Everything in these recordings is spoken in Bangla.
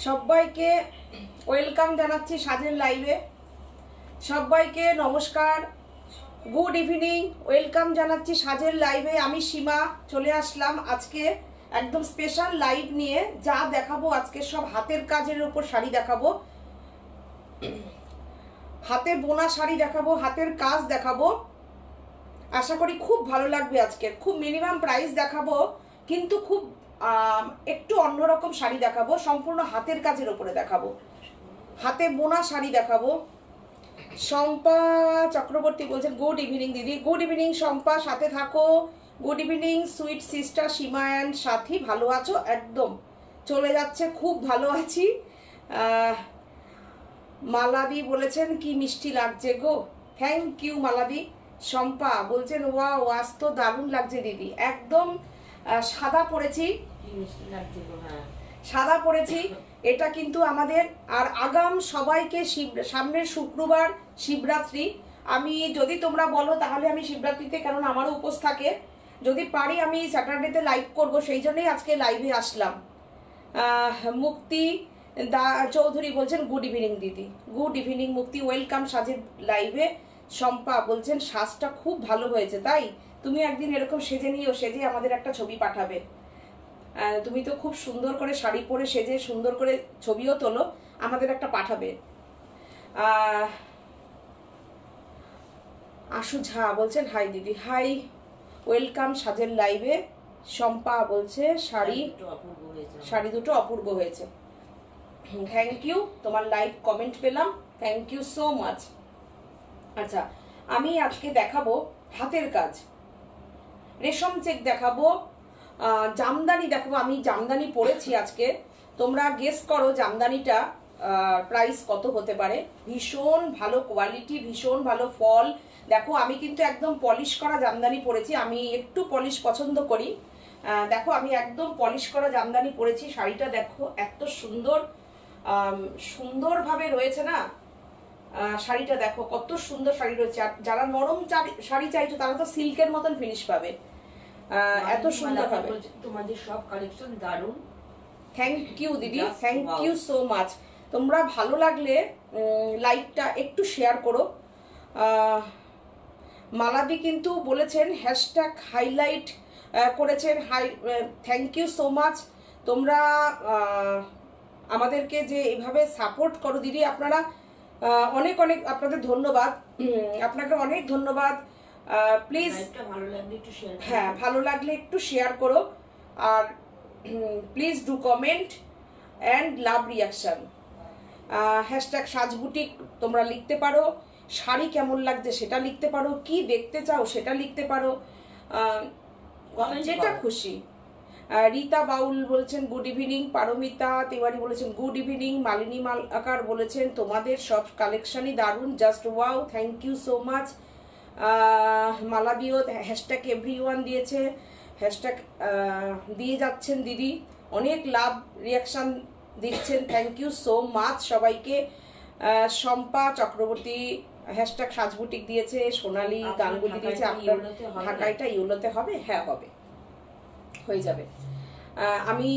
সবাইকে ওয়েলকাম জানাচ্ছি সাজের লাইভে। সবাইকে নমস্কার, গুড ইভিনিং, ওয়েলকাম জানাচ্ছি সাজের লাইভে। আমি সীমা চলে আসলাম আজকে একদম স্পেশাল লাইভ নিয়ে। যা দেখাবো আজকে সব হাতের কাজের উপর শাড়ি দেখাবো, হাতে বোনা শাড়ি দেখাবো, হাতের কাজ দেখাবো। আশা করি খুব ভালো লাগবে। আজকে খুব মিনিমাম প্রাইস দেখাবো, কিন্তু খুব একটু অন্যরকম শাড়ি দেখাবো, সম্পূর্ণ হাতের কাজের উপরে দেখাবো, হাতে বোনা শাড়ি দেখাবো। শম্পা চক্রবর্তী বলছেন গুড ইভিনিং দিদি। গুড ইভিনিং শম্পা, সাথে থাকো। Good evening sweet sister Seema and Sathi, ভালো আছো? একদম চলে যাচ্ছে, খুব ভালো আছি। মালাদি বলেছেন কি মিষ্টি লাগছে গো, থ্যাংক ইউ মালাদি। শম্পা বলছেন ওয়াও আজ তো দারুণ লাগছে দিদি। একদম সাদা পরেছি, সাদা পরেছি। এটা কিন্তু আমাদের আর আগাম সবাইকে সামনের শুক্রবার শিবরাত্রি। আমি যদি তোমরা বলো তাহলে আমি শিবরাত্রিতে, কারণ আমারও উপোস থাকে, যদি পারি আমি স্যাটারডেতে লাইভ করব, সেই জন্যই আজকে লাইভে আসলাম। মুক্তি চৌধুরী বলছেন গুড ইভিনিং দিদি। গুড ইভিনিং মুক্তি, ওয়েলকাম সাজের লাইভে। শম্পা বলছেন সাজটা খুব ভালো হয়েছে, তাই তুমি একদিন এরকম সেজে নিও, সেজে আমাদের একটা ছবি পাঠাবে। তুমি তো খুব সুন্দর করে শাড়ি পরে সেজে সুন্দর করে ছবিও তোলো, আমাদের একটা পাঠাবে। আশু ঝা বলছেন হাই দিদি। হাই, ওয়েলকাম সাজের লাইভে। শম্পা বলছে শাড়ি দুটো অপূর্ব হয়েছে। থ্যাংক ইউ, তোমার লাইভ কমেন্ট পেলাম, থ্যাংক ইউ সো মাচ। আচ্ছা, আমি আজকে দেখাবো হাতের কাজ, রেশম চেক দেখাবো, জামদানি দেখাবো। আমি জামদানি পরেছি আজকে, তোমরা গেস করো জামদানিটা প্রাইস কত হতে পারে। ভীষণ ভালো কোয়ালিটি, ভীষণ ভালো ফল। দেখো আমি কিন্তু একদম পলিশ করা জামদানি পরেছি, আমি একটু পলিশ পছন্দ করি। দেখো আমি একদম পলিশ করা জামদানি পরেছি। শাড়িটা দেখো এত সুন্দর, সুন্দরভাবে রয়েছে না শাড়িটা, দেখো কত সুন্দর শাড়ি রয়েছে। আর যারা নরম শাড়ি চাইছো তারা তো সিল্কের মতন ফিনিশ পাবে, এত সুন্দর হবে। তোমাদের সব কালেকশন দারুণ। থ্যাংক ইউ দিদি, থ্যাংক ইউ সো মাচ। তোমরা ভালো লাগলে লাইভটা একটু শেয়ার করো। মালাদি কিন্তু বলেছেন হ্যাশট্যাগ হাইলাইট করেছেন। Thank you so much. তোমরা আমাদেরকে যে এইভাবে সাপোর্ট করো দিদি, আপনারা অনেক অনেক আপনাদের ধন্যবাদ, আপনাকে অনেক ধন্যবাদ। প্লিজ হ্যাঁ, ভালো লাগলে একটু শেয়ার করো, আর please do comment and love reaction. Hashtag Saajboutique তোমরা লিখতে পারো, শাড়ি কেমন লাগছে সেটা লিখতে পারো, কি দেখতে চাও সেটা লিখতে পারো, যেটা খুশি। রীতা বাউল বলছেন গুড ইভিনিং। পারমিতা তিওয়ারি বলেছেন গুড ইভিনিং। মালিনী মালাকার বলেছেন তোমাদের সব কালেকশনই দারুণ, just wow, thank you so much. মালাদিও হ্যাশট্যাগ এভরিওয়ান দিয়েছে, হ্যাশট্যাগ দিয়ে যাচ্ছেন দিদি, অনেক লাভ রিয়াকশন দিচ্ছেন, থ্যাংক ইউ সো মাচ সবাইকে। শম্পা চক্রবর্তী হ্যাশট্যাগ সাজবুটিক দিয়েছে, সোনালী গাঙ্গুলি দিয়েছে। আপনার ঢাকাইটা ইউলোতে হবে? হ্যাঁ হবে, হয়ে যাবে। আমি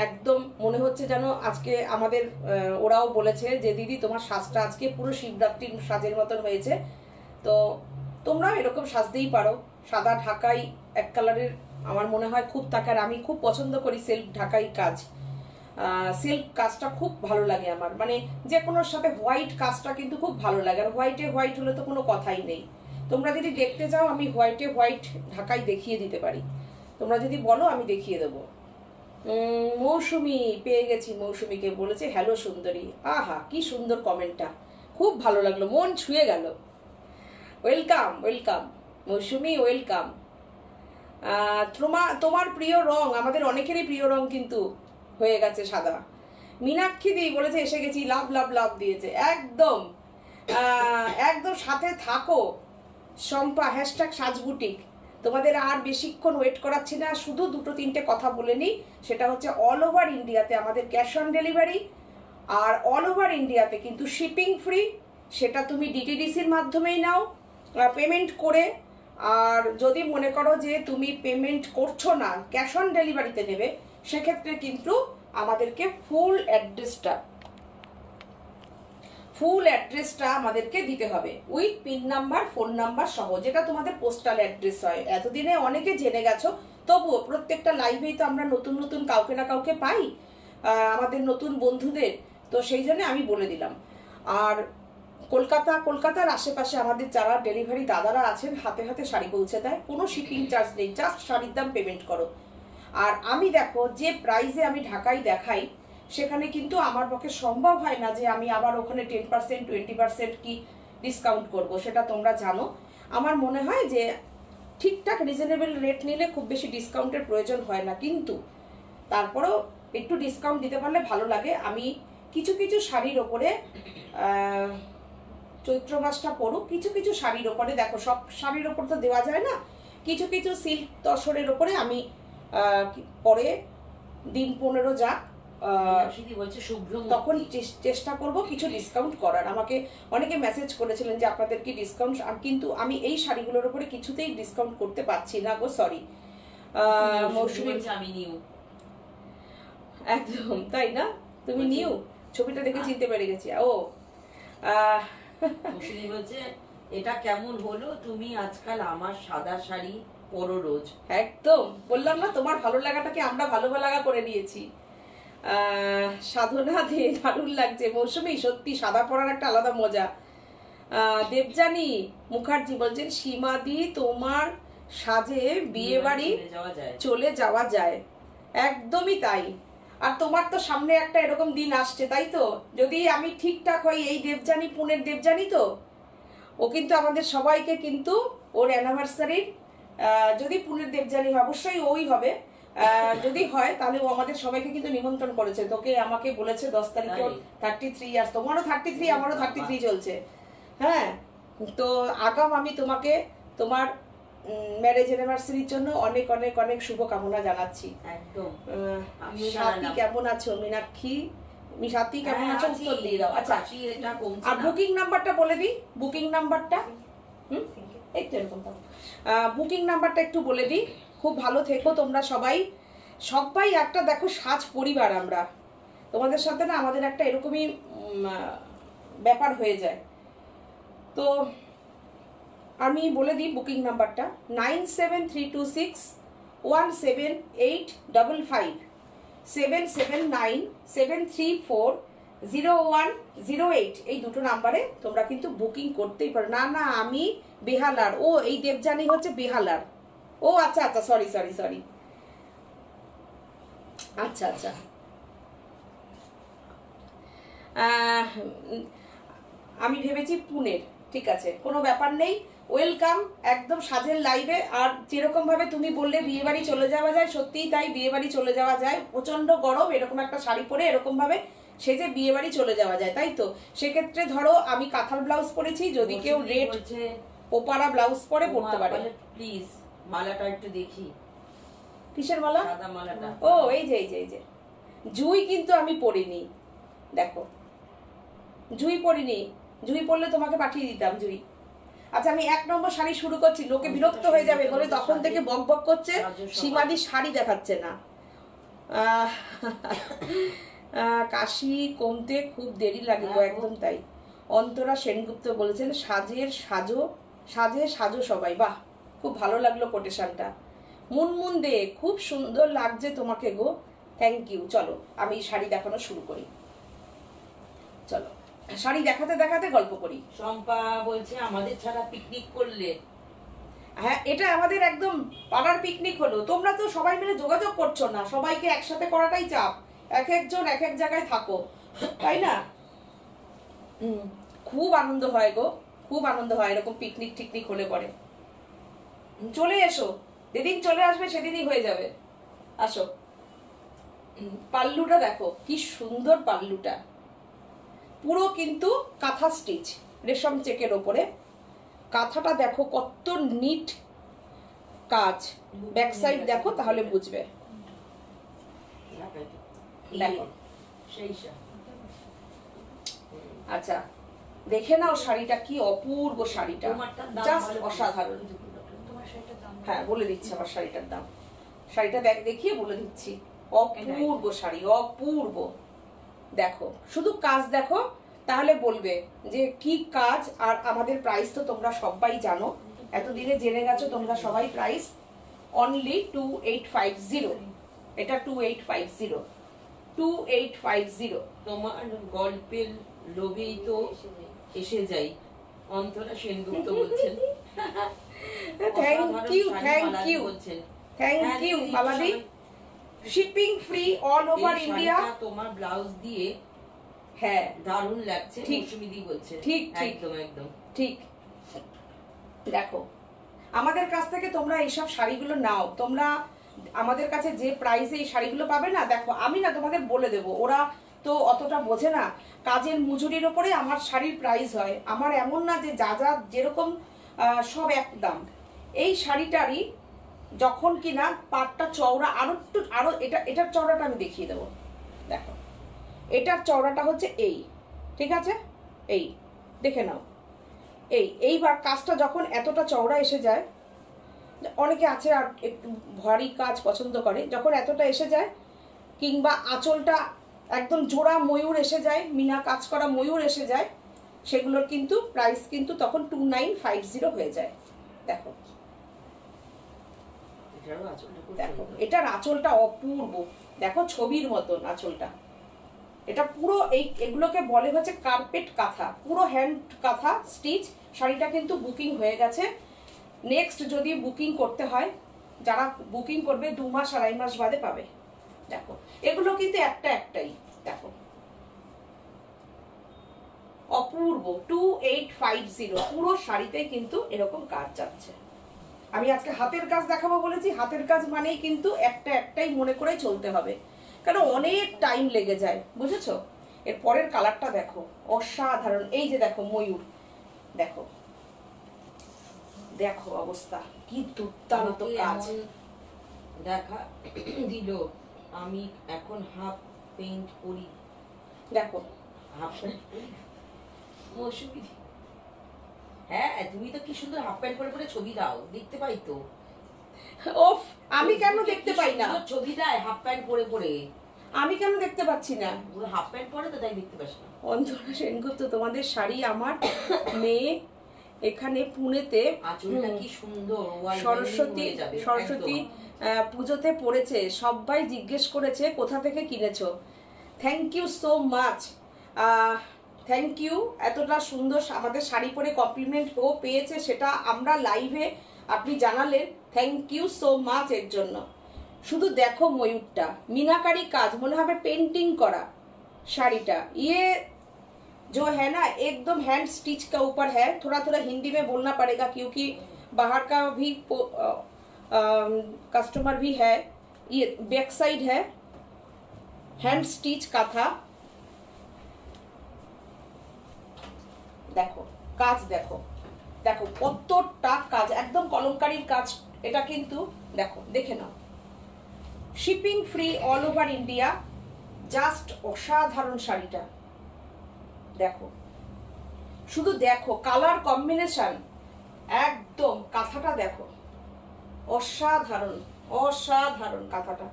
একদম মনে হচ্ছে যেন আজকে আমাদের ওরাও বলেছে যে দিদি তোমার সাজটা আজকে পুরো শিবরাত্রির সাজের মতন হয়েছে। তো তোমরাও এরকম সাজতেই পারো। সাদা ঢাকাই এক কালারের আমার মনে হয় খুব তাকার, আমি খুব পছন্দ করি সিল্ক ঢাকাই কাজ। সিল্ক কাজটা খুব ভালো লাগে আমার, মানে যে কোনোর সাথে হোয়াইট কাজটা কিন্তু খুব ভালো লাগে। আর হোয়াইটে হোয়াইট হলে তো কোনো কথাই নেই। তোমরা যদি দেখতে চাও আমি হোয়াইটে হোয়াইট ঢাকাই দেখিয়ে দিতে পারি, তোমরা যদি বলো আমি দেখিয়ে দেবো। মৌসুমি পেয়ে গেছি, মৌসুমিকে বলেছে হ্যালো সুন্দরী। আহা কি সুন্দর কমেন্টটা, খুব ভালো লাগলো, মন ছুঁয়ে গেল। ওয়েলকাম ওয়েলকাম মৌসুমি, ওয়েলকাম। তোমার প্রিয় রং, আমাদের অনেকেরই প্রিয় রং কিন্তু হয়ে গেছে সাদা। মীনাক্ষী দি বলেছে এসে গেছি, লাভ লাভ লাভ দিয়েছে। একদম একদম সাথে থাকো। শম্পা হ্যাশট্যাগ সাজবুটিক। তোমাদের আর বেশিক্ষণ ওয়েট করাচ্ছি না, শুধু দুটো তিনটে কথা বলে নিই। সেটা হচ্ছে অল ওভার ইন্ডিয়াতে আমাদের ক্যাশ অন ডেলিভারি, আর অল ওভার ইন্ডিয়াতে কিন্তু শিপিং ফ্রি। সেটা তুমি ডিটিডিসির মাধ্যমেই নাও পেমেন্ট করে। আর যদি মনে করো যে তুমি পেমেন্ট করছো না, ক্যাশ অন ডেলিভারিতে নেবে, সেক্ষেত্রে কিন্তু আমাদেরকে ফুল অ্যাড্রেসটা আমাদেরকে দিতে হবে with pin number, phone number সহ, যেটা তোমাদের পোস্টাল অ্যাড্রেস হয়। এতদিনে অনেকে জেনে গেছো, তবুও প্রত্যেকটা লাইভেই তো আমরা নতুন নতুন কাউকে না কাউকে পাই, আমাদের নতুন বন্ধুদের, তো সেই জন্য আমি বলে দিলাম। আর কলকাতার আশেপাশে আমাদের যারা ডেলিভারি দাদারা আছেন, হাতে হাতে শাড়ি পৌঁছে দেয়, কোনো শিপিং চার্জ নেই, জাস্ট শাড়ির দাম পেমেন্ট করো। আর আমি দেখো যে প্রাইসে আমি ঢাকায় দেখাই, সেখানে কিন্তু আমার পক্ষে সম্ভব হয় না যে আমি আবার ওখানে 10% 20% কি ডিসকাউন্ট করব, সেটা তোমরা জানো। আমার মনে হয় যে ঠিকঠাক রিজনেবল রেট নিলে খুব বেশি ডিসকাউন্টের প্রয়োজন হয় না, কিন্তু তারপরেও একটু ডিসকাউন্ট দিতে পারলে ভালো লাগে। আমি কিছু কিছু শাড়ির ওপরে চৈত্র মাসটা পড়ুক, কিছু কিছু শাড়ির ওপরে, দেখো সব শাড়ির ওপর তো দেওয়া যায় না, কিছু কিছু সিল্ক তসরের ওপরে আমি পরে দিন 15 যাক তখন চেষ্টা করব কিছু ডিসকাউন্ট করার। আমাকে অনেকে মেসেজ করেছিলেন যে আপনাদের কি ডিসকাউন্ট, কিন্তু আমি এই শাড়িগুলোর উপরে কিছুতেই ডিসকাউন্ট করতে পারছি না গো, সরি। মৌসুমী আমি নিউ, একদম তাই না, তুমি নিউ, ছবিটা দেখে চিনতে পেরে গেছি। ও মৌসুমী বলছে এটা কেমন হলো, তুমি আজকাল আমার সাদা শাড়ি পরো রোজ। একদম বললাম না, তোমার ভালো লাগাটাকে আমরা ভালো লাগা করে নিয়েছি। সাধনা দিয়ে দারুণ লাগছে মৌসুমী, সত্যি সাদা পরার একটা আলাদা মজা। দেবযানী মুখার্জি বলছেন সীমাদি তোমার সাজে বিয়ে বাড়ি চলে যাওয়া যায়, একদমই তাই। আর তোমার তো সামনে একটা এরকম দিন আসছে, তাই তো? যদি আমি ঠিকঠাক হই, এই দেবযানী পুনের দেবযানী তো, ও কিন্তু আমাদের সবাইকে কিন্তু ওর অ্যানিভার্সারির, যদি পুনের দেবযানী হয় অবশ্যই ওই হবে, যদি হয় তাহলে ও আমাদের সবাইকে কিন্তু নিমন্ত্রণ করেছে। তোকে আমাকে বলেছে 10 তারিখে 33 ইয়ার্স, তোমারও 33, আমারও 33 চলছে। হ্যাঁ, তো আগাম আমি তোমাকে তোমার ম্যারেজ অ্যানিভার্সারির জন্য অনেক অনেক অনেক শুভকামনা জানাচ্ছি। একদম। সাথী কেমন আছো? মীনাক্ষী মিশাতি কেমন আছো? উত্তর দিয়ে দাও। আচ্ছা, আর বুকিং নাম্বারটা বলে দিই, বুকিং নাম্বারটা একটু এরকম বুকিং নাম্বারটা একটু বলে দিই। খুব ভালো থেকো তোমরা সবাই। সবাই একটা দেখো সাজ পরিবার, আমরা তোমাদের সাথে না আমাদের একটা এরকমই ব্যাপার হয়ে যায়। তো আমি বলে দিই বুকিং নাম্বারটা 9732617855 77973400108 এই দুটো নাম্বারে তোমরা কিন্তু বুকিং করতেই পারো। না না, আমি বেহালার, ও এই দেবযানী হচ্ছে বেহালার। ও আচ্ছা আচ্ছা, সরি সরি সরি, আচ্ছা আচ্ছা। আমি ভেবেছি পুনের, ঠিক আছে, কোনো ব্যাপার নেই, ওয়েলকাম একদম সাজের লাইভে। আর যেরকম ভাবে তুমি বললে বিয়ে বাড়ি চলে যাওয়া যায়, সত্যিই তাই, বিয়ে বাড়ি চলে যাওয়া যায়। প্রচন্ড গরম, এরকম একটা শাড়ি পরে এরকম ভাবে সেজে বিয়ে বাড়ি চলে যাওয়া যায়, তাই তো? সেক্ষেত্রে ধরো আমি কাঁথার ব্লাউজ পরেছি, যদি কেউ রেড ওপারা ব্লাউজ পরে পড়তে পারে। প্লিজ মালাটা একটু দেখি। কিসের মালা? সাদা মালাটা। ও এই যে এই যে এই যে জুই কিন্তু আমি পরিনি, দেখো জুই পরিনি, জুই পরলে তোমাকে পাঠিয়ে দিতাম জুই। আচ্ছা, আমি 1 নম্বর শাড়ি শুরু করছি, লোকে বিরক্ত হয়ে যাবে বলে তখন থেকে বক বক করছে সীমাদি শাড়ি দেখাচ্ছে না। কাশি কমতে খুব দেরি লাগে গো, একদম তাই। অন্তরা সেনগুপ্ত বলেছেন সাজে সাজো সবাই। বাহ, খুব ভালো লাগলো কোটেশনটা। মুনমুন দে, খুব সুন্দর লাগছে তোমাকে গো, থ্যাংক ইউ। চলো আমি শাড়ি দেখানো শুরু করি, চলো শাড়ি দেখাতে দেখাতে গল্প করি। শম্পা বলছে আমাদের ছাড়া পিকনিক করলে। হ্যাঁ, এটা আমাদের একদম পাড়ার পিকনিক হলো। তোমরা তো সবাই মিলে যোগাযোগ করছো না, সবাইকে একসাথে করাটাই চাপ, এক একজন এক এক জায়গায় থাকো, তাই না? খুব আনন্দ হয় গো, খুব আনন্দ হয় এরকম পিকনিক টিকনিক হলে পরে। চলে এসো, যেদিন চলে আসবে সেদিনই হয়ে যাবে, আসো। পাল্লুটা দেখো কি সুন্দর, পাল্লুটা পুরো কিন্তু কাঁথা স্টিচ, রেশম চেকের ওপরে। কাঁথাটা দেখো কত নিট কাজ, ব্যাক সাইড দেখো তাহলে বুঝবে। দেখো আচ্ছা, দেখে নাও শাড়িটা কি অপূর্ব, শাড়িটা জাস্ট অসাধারণ। হ্যাঁ বলে দিচ্ছি আমার শাড়িটার দাম, শাড়িটা দেখিয়ে বলে দিচ্ছি। অপূর্ব শাড়ি, অপূর্ব। দেখো শুধু কাজ দেখো, তাহলে বলবে যে কি কাজ। আর আমাদের প্রাইস তো তোমরা সবাই জানো, এতদিনে জেনে গেছো তোমরা সবাই। Price only 2850। এটা 2850, 2850। তোমার গল্পের লোভেই তো এসে যাই, অন্তরা সেনগুপ্ত বলছেন। Thank you, thank you, thank you মালাদি। Shipping free all over India. তোমার ব্লাউজ দিয়ে হ্যাঁ দারুণ লাগছে, ঠিক, মৌসুমীদি বলছে। ঠিক ঠিক একদম একদম ঠিক। দেখো আমাদের কাছ থেকে তোমরা এইসব শাড়িগুলো নাও, তোমরা আমাদের কাছে যে প্রাইসে এই শাড়িগুলো পাবে না, দেখো আমি না তোমাদের বলে দেব, ওরা তো অতটা বোঝে না। কাজের মজুরির ওপরে আমার শাড়ির প্রাইস হয়। আমার এমন না যে যা যা যেরকম সব এক দাম। এই শাড়িটারই যখন কিনা পাটটা চওড়া আরো এটার চওড়াটা আমি দেখিয়ে দেবো। দেখো এটার চওড়াটা হচ্ছে এই, ঠিক আছে, এই দেখে নাও। এইবার কাজটা যখন এতটা চওড়া এসে যায়, অনেকে আছে আর একটু ভারী কাজ পছন্দ করে, যখন এতটা এসে যায়, কিংবা আঁচলটা একদম জোড়া ময়ূর এসে যায়, মিনা কাজ করা ময়ূর এসে যায়, সেগুলোর কিন্তু প্রাইস কিন্তু তখন 2950 হয়ে যায়। দেখো দেখো এটার আঁচলটা অপূর্ব, দেখো ছবির মতন আঁচলটা। এটা পুরো এগুলোকে বলে হচ্ছে কার্পেট কাঁথা, পুরো হ্যান্ড কাঁথা স্টিচ। শাড়িটা কিন্তু বুকিং হয়ে গেছে। নেক্সট যদি বুকিং করতে হয়, যারা বুকিং করবে 2 মাস 2.5 মাস বাদে পাবে। দেখো এগুলো কিন্তু একটাই। দেখো অপূর্ব 2850, পুরো শাড়িতে কিন্তু এরকম কাজ যাচ্ছে। আমি আজকে হাতের কাজ দেখাবো বলেছি, হাতের কাজ মানেই কিন্তু একটাই মনে করে চলতে হবে, কারণ অনেক টাইম লেগে যায়, বুঝেছো। এর পরের কালারটা দেখো, অসাধারণ। এই যে দেখো ময়ূর, দেখো দেখো অবস্থা, কি দুর্দান্ত কাজ। দেখা দিল আমি এখন হাফ পেইন্ট করি। দেখো হাফ প্যান্ট মৌসুমী, হ্যাঁ তুমি তো কি সুন্দর হাফ প্যান্ট পরে ছবি দাও, দেখতে পাই তো। ওফ, আমি কেন দেখতে পাই না? ছবি দেয় হাফ প্যান্ট পরে, আমি কেন দেখতে পাচ্ছি না? হাফ প্যান্ট পরে তো তাই দেখতে পাস না। অন্তরা সেনগুপ্ত, তোমাদের শাড়ি আমার মেয়ে এখানে পুনেতে কি সুন্দর সরস্বতী পুজোতে পড়েছে, সবাই জিজ্ঞেস করেছে কোথা থেকে কিনেছো। Thank you so much, thank you. এতটা সুন্দর আমাদের শাড়ি পরে কমপ্লিমেন্ট ও পেয়েছে, সেটা আমরা লাইভে আপনি জানালেন, থ্যাংক ইউ সো মাচ এর জন্য। শুধু দেখো ময়ূরটা, মিনাকারি কাজ, মনে হবে পেন্টিং করা শাড়িটা। ये जो है ना एकदम हैंड स्टिच का ऊपर है। थोड़ा थोड़ा हिंदी में बोलना पड़ेगा क्योंकि बाहर का भी कस्टमर भी है। ये बैक साइड है, हैंड स्टिच का था। দেখো কাজ, দেখো দেখো কতটা কাজ, একদম কলমকারীর কাজ এটা কিন্তু। দেখো দেখে নাও, shipping free all over India. Just অসাধারণ শাড়িটা, দেখো শুধু দেখো কালার কম্বিনেশন, একদম কাঁথাটা দেখো, অসাধারণ অসাধারণ কাঁথাটা।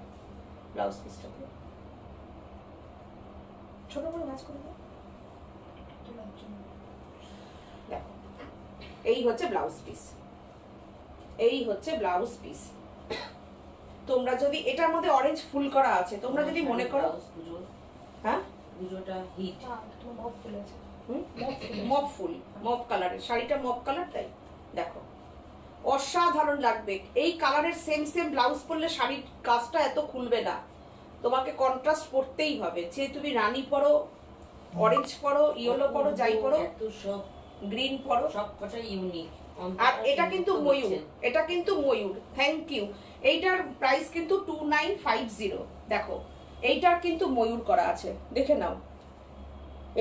ব্লাউজ পিসটা ছোট করে ভাঁজ করে দাও। দেখো এই হচ্ছে ব্লাউজ পিস, এই হচ্ছে ব্লাউজ পিস। তোমরা যদি এটার মধ্যে অরেঞ্জ ফুল করা আছে, তোমরা যদি মনে করো, হ্যাঁ পুজোটা হিট, মপ ফুল, মপ কালারের শাড়িটা, মপ কালার, তাই দেখো অসাধারণ লাগবে। এই কালারের সেম সেম ব্লাউজ পরলে শাড়ির কাজটা এত খুলবে না, তোমাকে কন্ট্রাস্ট পরতেই হবে। যে তুমি রানী পরো, অরেঞ্জ পরো, ইয়েলো পরো, যাই পরো, সব গ্রিন পরো, সবকটা ইউনিক। আর এটা কিন্তু ময়ূর, এটা কিন্তু ময়ূর। Thank you. এইটার প্রাইস কিন্তু 2950। দেখো এইটার কিন্তু ময়ূর করা আছে, দেখে নাও,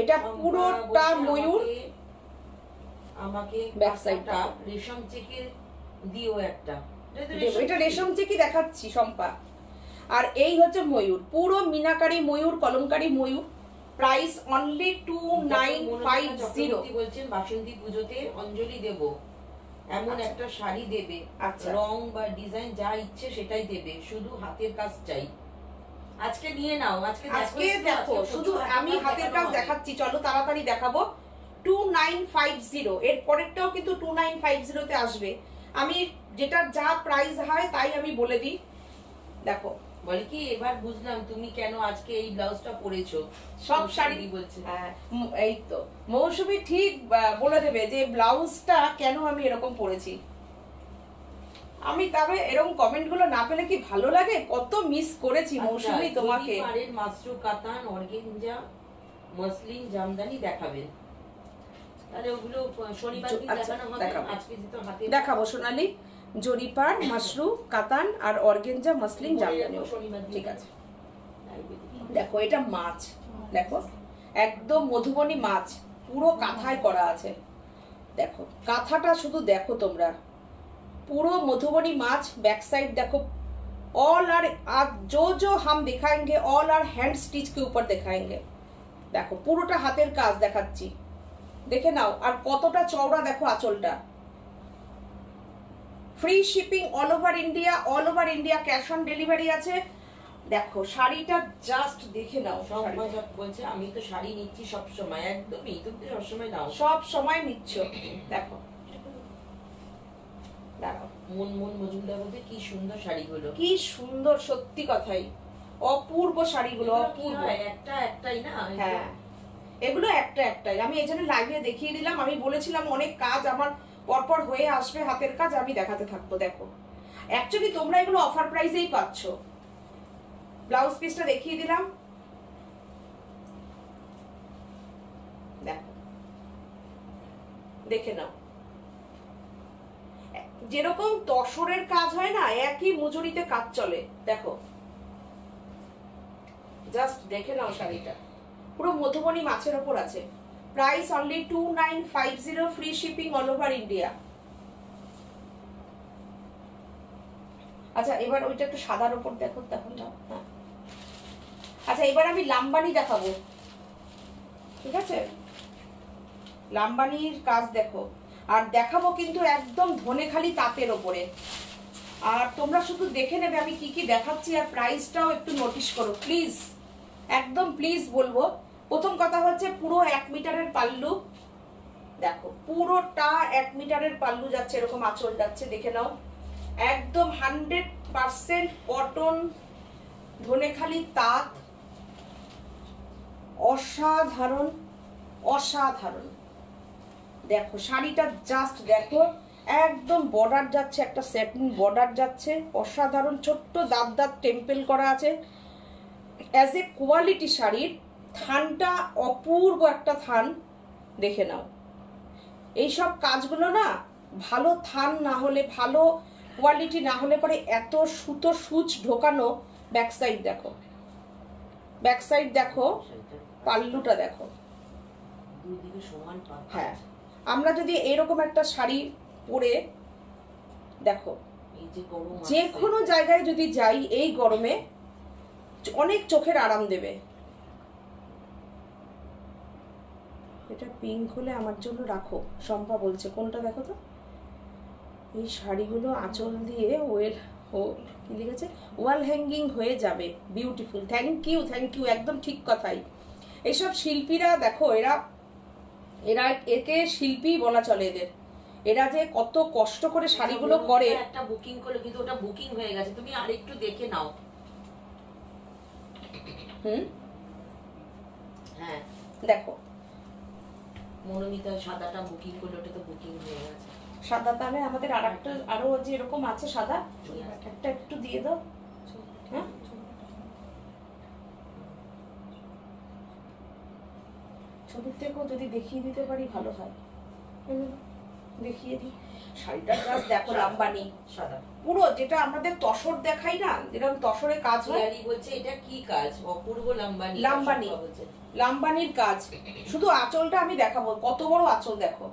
এটা পুরোটা ময়ূর। আমাকে ব্যাক সাইডটা রেশম চেকে দিও একটা, এটা রেশম চেকি দেখাচ্ছি সম্পা। আর এই হচ্ছে ময়ূর, পুরো মিনাকারি ময়ূর, কলমকারি ময়ূর। Price only 2950। বলছেন বাসন্তী পুজোতে অঞ্জলি দেব, এমন একটা শাড়ি দেবে, রং বা ডিজাইন যা ইচ্ছে সেটাই দেবে, শুধু হাতের কাজ চাই। আজকে নিয়ে নাও, আজকে দেখো শুধু আমি হাতের কাজ দেখাচ্ছি, চলো তাড়াতাড়ি দেখাবো। 2950, এর পরেরটাও কিন্তু 2950 তে আসবে। আমি যেটা যা প্রাইস হয় তাই আমি বলে দিই। দেখো বলে কি, এবার বুঝলাম তুমি কেন আজকে এই ব্লাউজটা পরেছো। সব শাড়ি বলছে, হ্যাঁ এই তো মৌসুমী ঠিক বলে দেবে যে ব্লাউজটা কেন আমি এরকম পরেছি। আমি তবে এরকম কমেন্ট গুলো না পেলে কি ভালো লাগে, কত মিস করেছি মৌসুমী তোমাকে। মাসরু কাতান অর্গানজা মসলিন জামদানি দেখাবেন, তাহলে ওগুলো শনিবার দিন দেখানো হবে। আজকে যেহেতু হাতে দেখাবো সোনালি, জরিপার মাশরু কাতান আর অর্গেঞ্জা মসলিন জামদানি, ঠিক আছে। দেখো এটা মাছ, দেখো একদম মধুবনী মাছ, পুরো কাঁথায় করা আছে। দেখো কাঁথাটা শুধু দেখো তোমরা, পুরো মধুবনী মাছ। बैक साइड देखो, ऑल आर जो जो हम दिखाएंगे ऑल आर हैंड स्टिच के ऊपर दिखाएंगे। देखो পুরোটা হাতের কাজ দেখাচ্ছি, দেখে নাও। আর কতটা চওড়া দেখো আঁচলটা। Free shipping all over India, all over India cash on delivery আছে। দেখো শাড়িটা জাস্ট দেখে নাও। বলছে আমি তো শাড়ি নিচ্ছি সব সময়, একদমই তুমি তো সব সময় নাও, সব সময় নিচ্ছ। দেখো দেখো মন মজুমদার বলতে কি সুন্দর শাড়িগুলো, কি সুন্দর, সত্যি কথাই অপূর্ব শাড়িগুলো, অপূর্ব। একটাই না, হ্যাঁ এগুলো একটাই। আমি এই জন্য লাগিয়ে দেখিয়ে দিলাম। আমি বলেছিলাম অনেক কাজ আমার পরপর হয়ে আসবে, হাতের কাজ আমি দেখাতে থাকবো। দেখো অ্যাকচুয়ালি তোমরা এগুলো অফার প্রাইসেই পাচ্ছ। ব্লাউজ পিসটা দেখিয়ে দিলাম, দেখো দেখে নাও। যেরকম তসরের কাজ হয় না, একই মজুরিতে কাজ চলে। দেখো জাস্ট দেখে নাও শাড়িটা, পুরো মধুবনী মাছের ওপর আছে। Price only 2950, free shipping all over India. আচ্ছা এবার ওইটা একটু সাদার উপর দেখো, তখন হ্যাঁ। আচ্ছা এবার আমি লাম্বানি দেখাবো, ঠিক আছে। লাম্বানির কাজ দেখো, আর দেখাবো কিন্তু একদম ধনেখালি তাঁতের ওপরে। আর তোমরা শুধু দেখে নেবে আমি কি কি দেখাচ্ছি, আর প্রাইসটাও একটু নোটিশ করো প্লিজ, একদম প্লিজ বলবো। প্রথম কথা হচ্ছে পুরো 1 মিটারের পাল্লু, দেখো পুরোটা 1 মিটারের পাল্লু যাচ্ছে, এরকম আঁচল যাচ্ছে, দেখে নাও। একদম 100% কটন ধনেখালি তাঁত, অসাধারণ অসাধারণ। দেখো শাড়িটা জাস্ট দেখো, একদম বর্ডার যাচ্ছে, একটা সেটিং বর্ডার যাচ্ছে, অসাধারণ। ছোট্ট দাঁত দাঁত টেম্পেল করা আছে। অ্যাজ এ কোয়ালিটি শাড়ির থানটা অপূর্ব একটা থান, দেখে নাও। এইসব কাজগুলো না ভালো থান না হলে, ভালো কোয়ালিটি না হলে পরে এত সুতো সুচ ঢোকানো। ব্যাক সাইড দেখো, ব্যাক সাইড দেখো, পাল্লুটা দেখো, দুদিকে সমান। হ্যাঁ আমরা যদি এরকম একটা শাড়ি পরে দেখো, যে কোনো জায়গায় যদি যাই এই গরমে অনেক চোখের আরাম দেবে। এটা পিঙ্ক হলে আমার জন্য রাখো, শম্পা বলছে। কোনটা দেখো তো, এই শাড়িগুলো আঁচল দিয়ে কি লিখেছে, ওয়াল হ্যাঙ্গিং হয়ে যাবে, বিউটিফুল। থ্যাংক ইউ, একদম ঠিক কথাই। এইসব শিল্পীরা দেখো, এরা একে শিল্পী বলা চলে এদের। এরা যে কত কষ্ট করে শাড়িগুলো করে। একটা বুকিং করলো কিন্তু ওটা বুকিং হয়ে গেছে, তুমি আরেকটু দেখে নাও। হ্যাঁ দেখো মনোমিতা সাদাটা বুকিং করলো, ওটা তো বুকিং হয়ে গেছে। সাদা তাহলে আমাদের আরেকটা আরো যে এরকম আছে সাদা, একটা একটু দিয়ে দাও। হ্যাঁ ছবির থেকেও যদি দেখিয়ে দিতে পারি ভালো হয়, দেখিয়ে দিই। শাড়িটা জাস্ট দেখো, লাম্বানি সাদা, পুরো যেটা আমাদের তসর দেখাই না, যেরকম তসরে কাজ হয়। বলছে এটা কি কাজ, অপূর্ব লাম্বানি। লাম্বানির কাজ। শুধু আঁচলটা আমি দেখাবো, কত বড় আঁচল দেখো।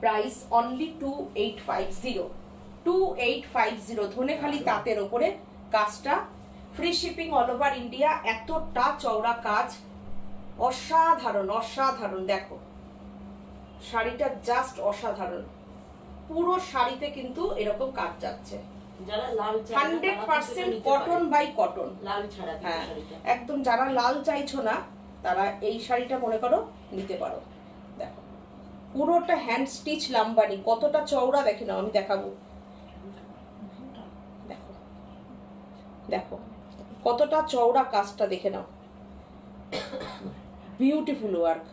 প্রাইস অনলি 2850, ধনেখালি তাঁতের ওপরে কাজটা, free shipping all over India. এতটা চওড়া কাজ, অসাধারণ অসাধারণ। দেখো শাড়িটা জাস্ট অসাধারণ, পুরো শাড়িতে কিন্তু এরকম কাজ যাচ্ছে। যারা লাল 100% কটন বাই কটন, লাল ছাড়া হ্যাঁ একদম। যারা লাল চাইছো না তারা এই শাড়িটা মনে করো নিতে পারো। দেখো পুরোটা হ্যান্ড স্টিচ লাম্বানি, কতটা চওড়া দেখে নাও, আমি দেখাবো। দেখো দেখো কতটা চওড়া কাজটা দেখে নাও, beautiful work.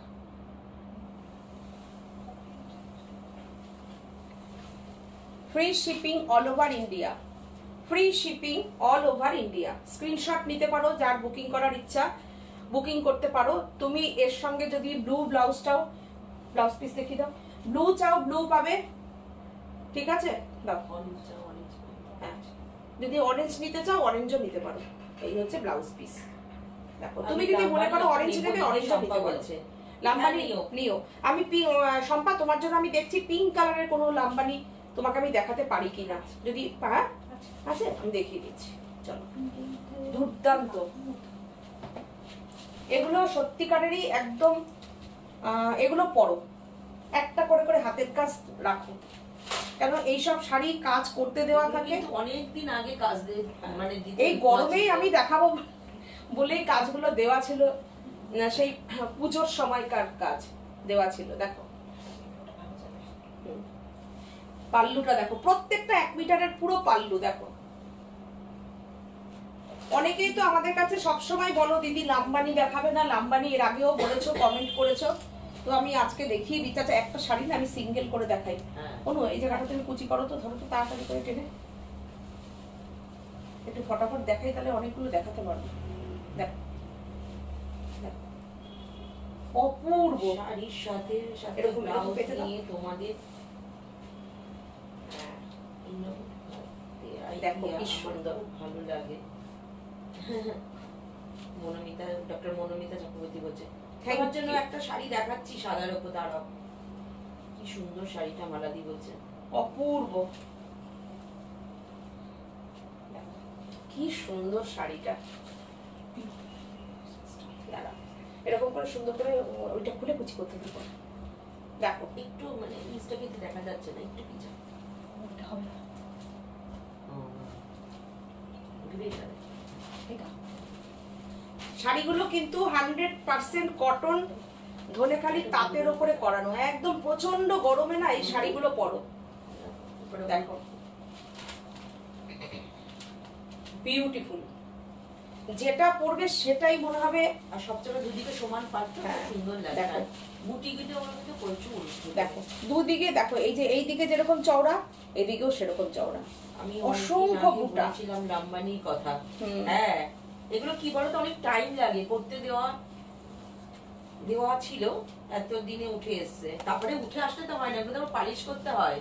Free shipping all over India, free shipping all over India. Screenshot নিতে পারো, যার বুকিং করার ইচ্ছা বুকিং করতে পারো। তুমি এর সঙ্গে যদি ব্লু ব্লাউজটাও, ব্লাউজ পিস দেখিয়ে দাও, ব্লু চাও ব্লু পাবে, ঠিক আছে দাও। হ্যাঁ যদি অরেঞ্জ নিতে চাও অরেঞ্জও নিতে পারো, এই হচ্ছে ব্লাউজ পিস। দেখো তুমি যদি মনে করো অরেঞ্জ নেবে অরেঞ্জও নিতে পারো, লাম্বানি নিও। আমি শম্পা তোমার জন্য আমি দেখছি পিঙ্ক কালারের কোনো লাম্বানি তোমাকে আমি দেখাতে পারি কিনা, যদি হ্যাঁ আছে আমি দেখিয়ে দিচ্ছি। চলো, দুর্দান্ত এগুলো, সত্যিকারেরই একদম। এগুলো পরো, একটা করে করে হাতের কাজ রাখো, কেন এইসব শাড়ি কাজ করতে দেওয়া থাকে অনেকদিন আগে কাজ মানে এই গরমেই আমি দেখাবো বলেই কাজগুলো দেওয়া ছিল, সেই পুজোর সময়কার কাজ দেওয়া ছিল। দেখো পাল্লুটা দেখো, প্রত্যেকটা 1 মিটারের পুরো পাল্লু দেখো। অনেকেই তো আমাদের কাছে সবসময় বলো দিদি লাম্বানি দেখাবে না, লাম্বানি এর আগেও বলেছো, কমেন্ট করেছো, তো আমি আজকে দেখিয়ে দিচ্ছি। আচ্ছা একটা শাড়ি না আমি সিঙ্গেল করে দেখাই। অনু এই জায়গাটা তুমি কুচি করো তো, ধরো তো তাড়াতাড়ি করে টেনে, একটু ফটাফট দেখাই, তাহলে অনেকগুলো দেখাতে পারবো। দেখো অপূর্ব শাড়ির সাথে এরকম ব্লাউজ নিয়ে তোমাদের দেখো কি সুন্দর, ভালো লাগে। মনোমিতা, ডক্টর মনোমিতা চক্রবর্তী বলছে তোমার জন্য একটা শাড়ি দেখাচ্ছি সাদার উপর, দাঁড়াও। কি সুন্দর শাড়িটা, মালাদি বলছে অপূর্ব, কি সুন্দর শাড়িটা। এরকম করে সুন্দর করে ওইটা খুলে কুচি করতে দিব। দেখো একটু মানে নিচটা কিন্তু দেখা যাচ্ছে না, একটু পিছা ওটা হবে না, শাড়িগুলো কিন্তু 100% কটন, ধনেখালি তাঁতের উপরে করানো, একদম প্রচন্ড গরমে না এই শাড়িগুলো পরো। দেখো বিউটিফুল, যেটা পরবে সেটাই মনে হবে। আর সবচেয়ে দুদিকে সমান পাড়টা সুন্দর লাগে। দেখো বুটিগুলো কিন্তু প্রচুর, দেখো দুদিকে দেখো, এই যে এই দিকে যেরকম চওড়া এদিকেও সেরকম চওড়া। আমি অসংখ্য বুটা ছিলাম লাম্বানির কথা। হ্যাঁ এগুলো কি বলতো অনেক টাইম লাগে করতে, দেওয়া ছিল এত দিনে উঠে এসছে, তারপরে উঠে আসলে তো হয় না, এগুলো তো পালিশ করতে হয়।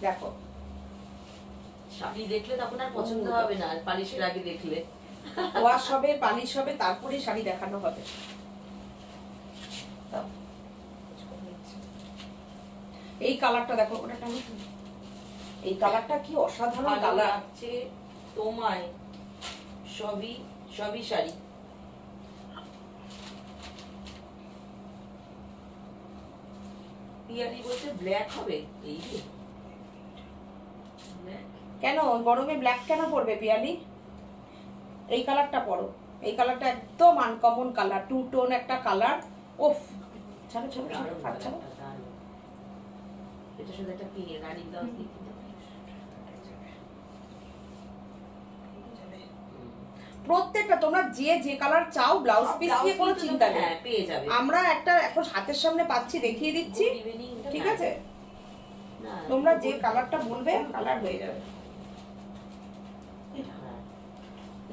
দেখো শাড়ি দেখলে তখন আর পছন্দ হবে না, পালিশের আগে দেখলে ওয়াশ হবে, পালিশ হবে, তারপরে শাড়ি দেখানো হবে। এই কালারটা দেখো, ওটা এই কালারটা কি অসাধারণ কালার লাগছে তোমায়। সবই শাড়ি, পিয়ালি বলছে ব্ল্যাক হবে। এই যে কেন গরমে ব্ল্যাক কেন পরবে পিয়ালি? এই কালারটা পরো, এই কালারটা একদম আনকমন কালার, 2 টোন একটা কালার। ওফ ছাড়ো ছাড়ো ছাড়ো, আচ্ছা এটা শুধু একটা পিয়ে রানী ব্লাউজ দিতে প্রত্যেকটা তোমরা যে কালার চাও ব্লাউজ পিস দিয়ে কোনো চিন্তা নেই, পেয়ে যাবে। আমরা একটা এখন হাতের সামনে পাচ্ছি, দেখিয়ে দিচ্ছি, ঠিক আছে? তোমরা যে কালারটা বলবে কালার হয়ে যাবে।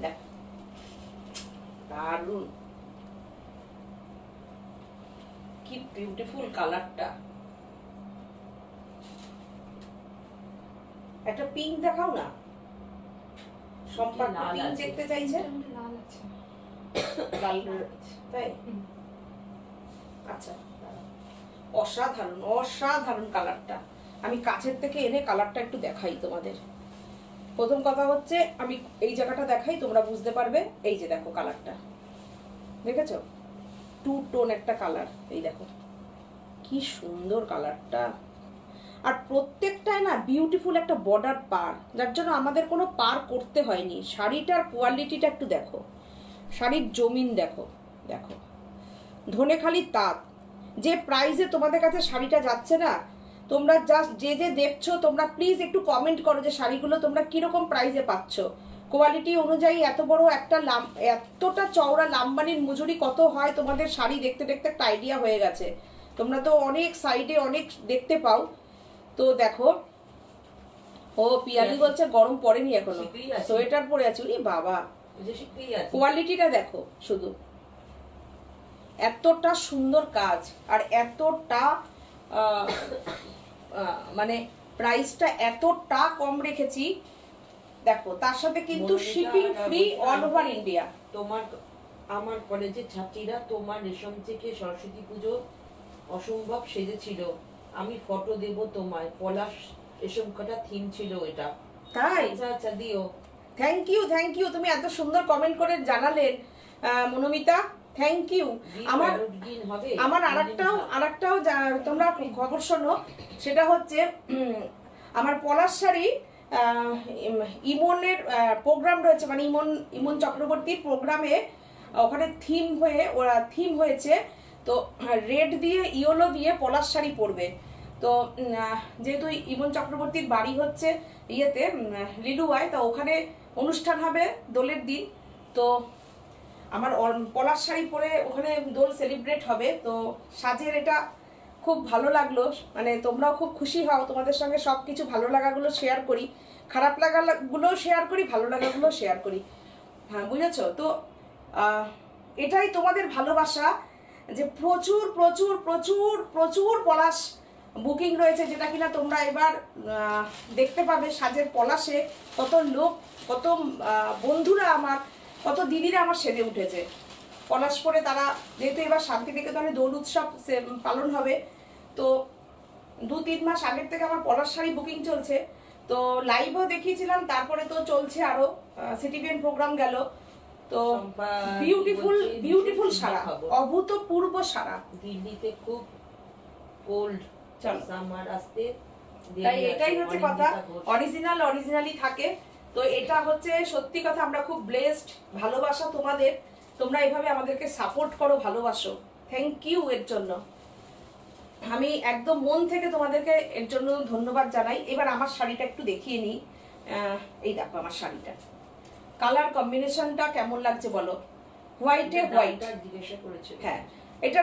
দেখো দারুন, কি বিউটিফুল কালারটা। একটা পিঙ্ক দেখাও না, সম্পূর্ণ পিঙ্ক দেখতে চাইছে। লাল আছে, লাল তাই? আচ্ছা অসাধারণ অসাধারণ কালারটা। আমি কাছের থেকে এনে কালারটা একটু দেখাই তোমাদের। প্রথম কথা হচ্ছে আমি এই জায়গাটা দেখাই, তোমরা বুঝতে পারবে। এই যে দেখো কালারটা, দেখেছো? 2 টোন একটা কালার, এই দেখো কি সুন্দর কালারটা। আর প্রত্যেকটায় না বিউটিফুল একটা বর্ডার পার, যার জন্য আমাদের কোনো পার করতে হয়নি। শাড়িটার কোয়ালিটিটা একটু দেখো, শাড়ির জমিন দেখো, দেখো ধনেখালি তাঁত। যে প্রাইসে তোমাদের কাছে শাড়িটা যাচ্ছে না, তোমরা জাস্ট যে যে দেখছো তোমরা প্লিজ একটু কমেন্ট করো যে শাড়িগুলো তোমরা কিরকম প্রাইসে পাচ্ছ। কোয়ালিটি অনুযায়ী এত বড় একটা এতটা চওড়া লাম্বানির মজুরি কত হয় তোমাদের শাড়ি দেখতে দেখতে একটা আইডিয়া হয়ে গেছে। তোমরা তো অনেক সাইডে অনেক দেখতে পাও। তো দেখো, ও পিয়ালি বলছে গরম পড়েনি এখনো, সোয়েটার পরে আছে। ওরে বাবা, কোয়ালিটিটা দেখো শুধু, এতটা সুন্দর কাজ আর এতটা মানে প্রাইসটা এতটা কম রেখেছি দেখো। তার সাথে কিন্তু shipping free all over India. তোমার আমার কলেজের ছাত্রীরা তোমার রেশম থেকে সরস্বতী পুজো অসম্ভব সেজেছিল, আমি ফটো দেব তোমায়, পলাশ রেশম কাটা থিম ছিল এটা। তাই? আচ্ছা আচ্ছা দিও। থ্যাংক ইউ, থ্যাংক ইউ, তুমি এত সুন্দর কমেন্ট করে জানালেন মনোমিতা, থ্যাংক ইউ। আমার আরেকটাও তোমরা খবর শোনো, সেটা হচ্ছে আমার পলাশ শাড়ি ইমনের প্রোগ্রাম রয়েছে, মানে ইমন চক্রবর্তীর প্রোগ্রামে ওখানে থিম হয়েছে। তো রেড দিয়ে ইয়েলো দিয়ে পলাশ শাড়ি পরবে। তো যেহেতু ইমন চক্রবর্তীর বাড়ি হচ্ছে ইয়েতে লিলুয়ায়, তো ওখানে অনুষ্ঠান হবে দোলের দিন। তো আমার পলাশ শাড়ি পরে ওখানে দোল সেলিব্রেট হবে। তো সাজের এটা খুব ভালো লাগলো, মানে তোমরাও খুব খুশি হও, তোমাদের সঙ্গে সব কিছু ভালো লাগাগুলো শেয়ার করি, খারাপ লাগাগুলো শেয়ার করি, ভালো লাগাগুলো শেয়ার করি। হ্যাঁ বুঝেছো তো? এটাই তোমাদের ভালোবাসা, যে প্রচুর প্রচুর প্রচুর প্রচুর পলাশ বুকিং রয়েছে, যেটা কিনা তোমরা এবার দেখতে পাবে। সাজের পলাশে কত লোক, কত বন্ধুরা আমার, কত দিদিরা আমার সেজে উঠেছে পলাশ পরে। তারা যেহেতু এবার শান্তিনিকেতনে দোল উৎসব পালন হবে, তো 2-3 মাস আগের থেকে আমার পলাশ শাড়ি বুকিং চলছে। তো লাইভও দেখিয়েছিলাম, তারপরে তো চলছে আরো সিটিভিএন প্রোগ্রাম গেল। তো বিউটিফুল বিউটিফুল সারা, অভূতপূর্ব সারা। দিল্লিতে খুব কোল্ড, সামার আসতে, তাই এটাই হচ্ছে কথা, অরিজিনালি থাকে। তো এটা হচ্ছে সত্যি কথা, আমরা খুব ব্লেসড, ভালোবাসা তোমাদের, তোমরা এভাবে আমাদেরকে সাপোর্ট করো, ভালোবাসো, থ্যাংক ইউ এর জন্য। আমি একদম মন থেকে তোমাদেরকে এর জন্য ধন্যবাদ জানাই। এবার আমার শাড়িটা একটু দেখিয়ে নিই। এই দেখো আমার শাড়িটা, কালার কম্বিনেশনটা কেমন লাগছে বলো? হোয়াইটে হোয়াইট, হ্যাঁ এটা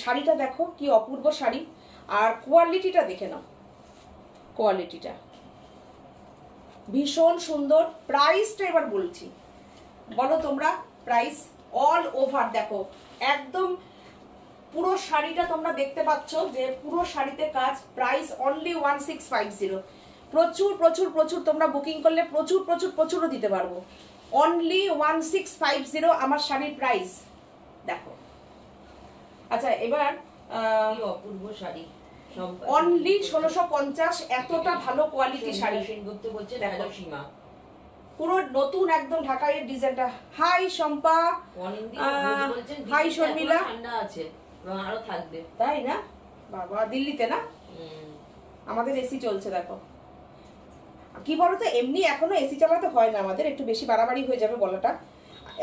শাড়িটা দেখো কি অপূর্ব শাড়ি। আর কোয়ালিটিটা দেখে নাও, কোয়ালিটিটা ভীষণ সুন্দর। প্রাইসটা এবার বলছি, বলো তোমরা প্রাইস। অল ওভার দেখো, একদম পুরো শাড়িটা তোমরা দেখতে পাচ্ছ যে পুরো শাড়িতে কাজ। Price only 1650। প্রচুর প্রচুর প্রচুর তোমরা বুকিং করলে প্রচুর প্রচুর প্রচুরও দিতে পারবো। অনলি 1650 আমার শাড়ির প্রাইস দেখো। আচ্ছা এবার অপূর্ব শাড়ি, অনলি 1650, এতটা ভালো কোয়ালিটি শাড়ি। বলছে দেখো সীমা, পুরো নতুন একদম ঢাকাইয়ের ডিজাইনটা। হাই শম্পা, হাই শর্মিলা, ঠান্ডা আছে আরো থাকবে, তাই না? বাবা দিল্লিতে না, আমাদের এসি চলছে দেখো। কি বলতো, এমনি এখনো এসি চালাতে হয় না আমাদের, একটু বেশি বাড়াবাড়ি হয়ে যাবে বলাটা।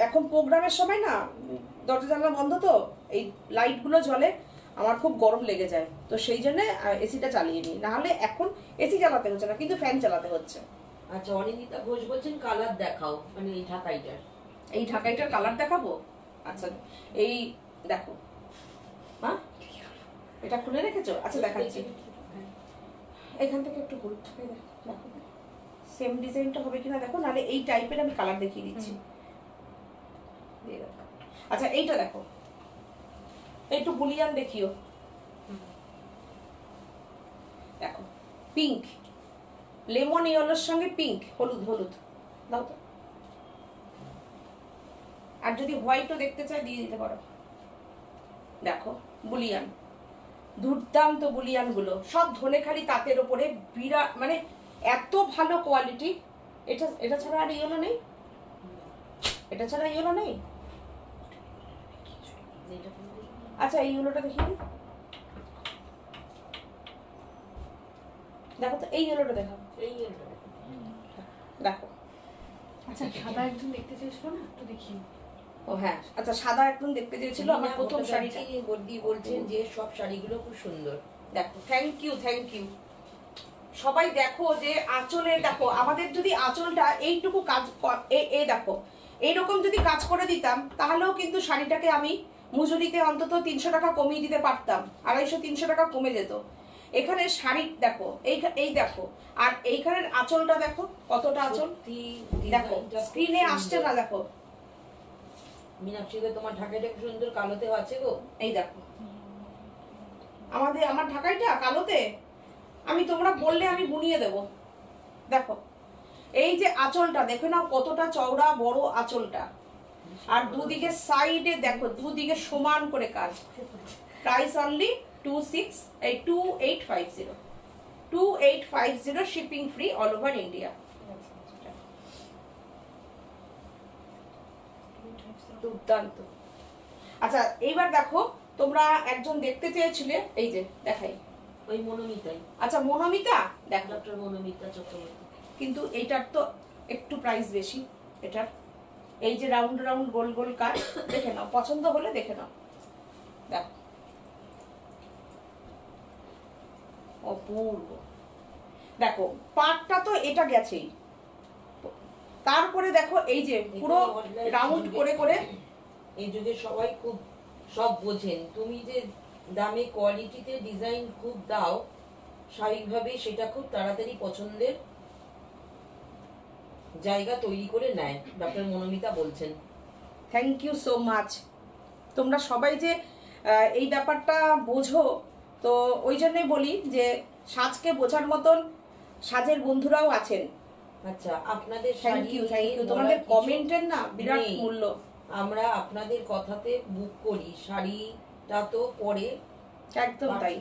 এখন প্রোগ্রামের সময় না দরজা জানলা বন্ধ, তো এই লাইটগুলো জ্বলে, আমার খুব গরম লেগে যায়, তো সেই জন্য এসিটা চালিয়ে নিই। নাহলে এখন এসি চালাতে হচ্ছে না, কিন্তু ফ্যান চালাতে হচ্ছে। আচ্ছা অনিন্দিতা ঘোষ বলছেন কালার দেখাও, মানে এই ঢাকাইটার কালার দেখাবো। আচ্ছা এই দেখো, হ্যাঁ এটা খুলে রেখেছো? আচ্ছা দেখাচ্ছি, এখান থেকে একটু গুরুত্ব দেখো, সেম ডিজাইনটা হবে কিনা দেখো, নাহলে এই টাইপের আমি কালার দেখিয়ে দিচ্ছি। আচ্ছা এইটা দেখো, একটু বুলিয়ান দেখিও, দেখো পিঙ্ক, লেমন ইয়েলোর সঙ্গে পিঙ্ক, হলুদ হলুদ দাও তো। আর যদি হোয়াইটও দেখতে চাই দিয়ে দিতে পারো। দেখো বুলিয়ান, দুর্দান্ত বুলিয়ান গুলো সব ধনেখালি তাঁতের ওপরে, বিরাট মানে এত ভালো কোয়ালিটি। এটা ছাড়া আর ইয়েলো নেই, এটা ছাড়া ইয়েলো নেই। আচ্ছা এই ইয়েলোটা দেখিয়ে, দেখো তো এই ইয়েলোটা দেখো, এই ইয়েলোটা দেখো। আচ্ছা সাদা একজন দেখতে চেয়েছিল না, একটু দেখি। ও হ্যাঁ, আচ্ছা সাদা একদম দেখতে চেয়েছিল আমার প্রথম শাড়িটা। বর্দি বলছেন যে সব শাড়িগুলো খুব সুন্দর। দেখো, থ্যাংক ইউ, থ্যাংক ইউ। সবাই দেখো যে আঁচলে দেখো, আমাদের যদি আঁচলটা এইটুকু কাজ এই দেখো এইরকম যদি কাজ করে দিতাম, তাহলেও কিন্তু শাড়িটাকে আমি মজুরিতে অন্তত 300 টাকা কমিয়ে দিতে পারতাম, 250-300 টাকা কমে যেত। এখানে শাড়ি দেখো, এই দেখো, আর এইখানের আঁচলটা দেখো কতটা আঁচল, দেখো স্ক্রিনে আসছে না, দেখো মীনাক্ষী গো, তোমার ঢাকাইটা খুব সুন্দর কালোতেও আছে গো। এই দেখো আমার ঢাকাইটা কালোতে, আমি তোমরা বললে আমি বুনিয়ে দেব। দেখো এই যে আঁচলটা দেখো না কতটা চওড়া বড় আঁচলটা, আর দুদিকে সাইডে দেখো দুদিকে সমান করে কাজ। Price only 2850 shipping free all over India. দুর্দান্ত। আচ্ছা এইবার দেখো, তোমরা একজন দেখতে চেয়েছিলে, এই যে দেখাই, ওই মনোমিতাই। আচ্ছা মনোমিতা, দেখো ডক্টর মনোমিতা চক্রবর্তী। কিন্তু এইটার তো একটু প্রাইস বেশি এটার। এই যে রাউন্ড রাউন্ড গোল গোল কাজ, দেখে নাও, পছন্দ হলে দেখে নাও। দেখো অপূর্ব। দেখো পাটটা তো এটা গেছেই, তারপরে দেখো এই যে পুরো রাউন্ড করে করে। এই যুগে সবাই খুব সব বোঝেন, তুমি যে দামে কোয়ালিটিতে ডিজাইন খুব দাও, স্বাভাবিকভাবেই সেটা খুব তাড়াতাড়ি পছন্দের জায়গা তৈরি করে নেয়, ডক্টর মনোমিতা বলছেন। Thank you so much. তোমরা সবাই যে এই ব্যাপারটা বোঝো, তো ওই জন্যই বলি যে সাজকে বোঝার মতন সাজের বন্ধুরাও আছেন। আচ্ছা, আপনাদের থ্যাংক ইউ, থ্যাংক ইউ। তোমাদের কমেন্টের না বিরাট মূল্য। আমরা আপনাদের কথাতে বুক করি, শাড়িটা তো পরে একদম তাই,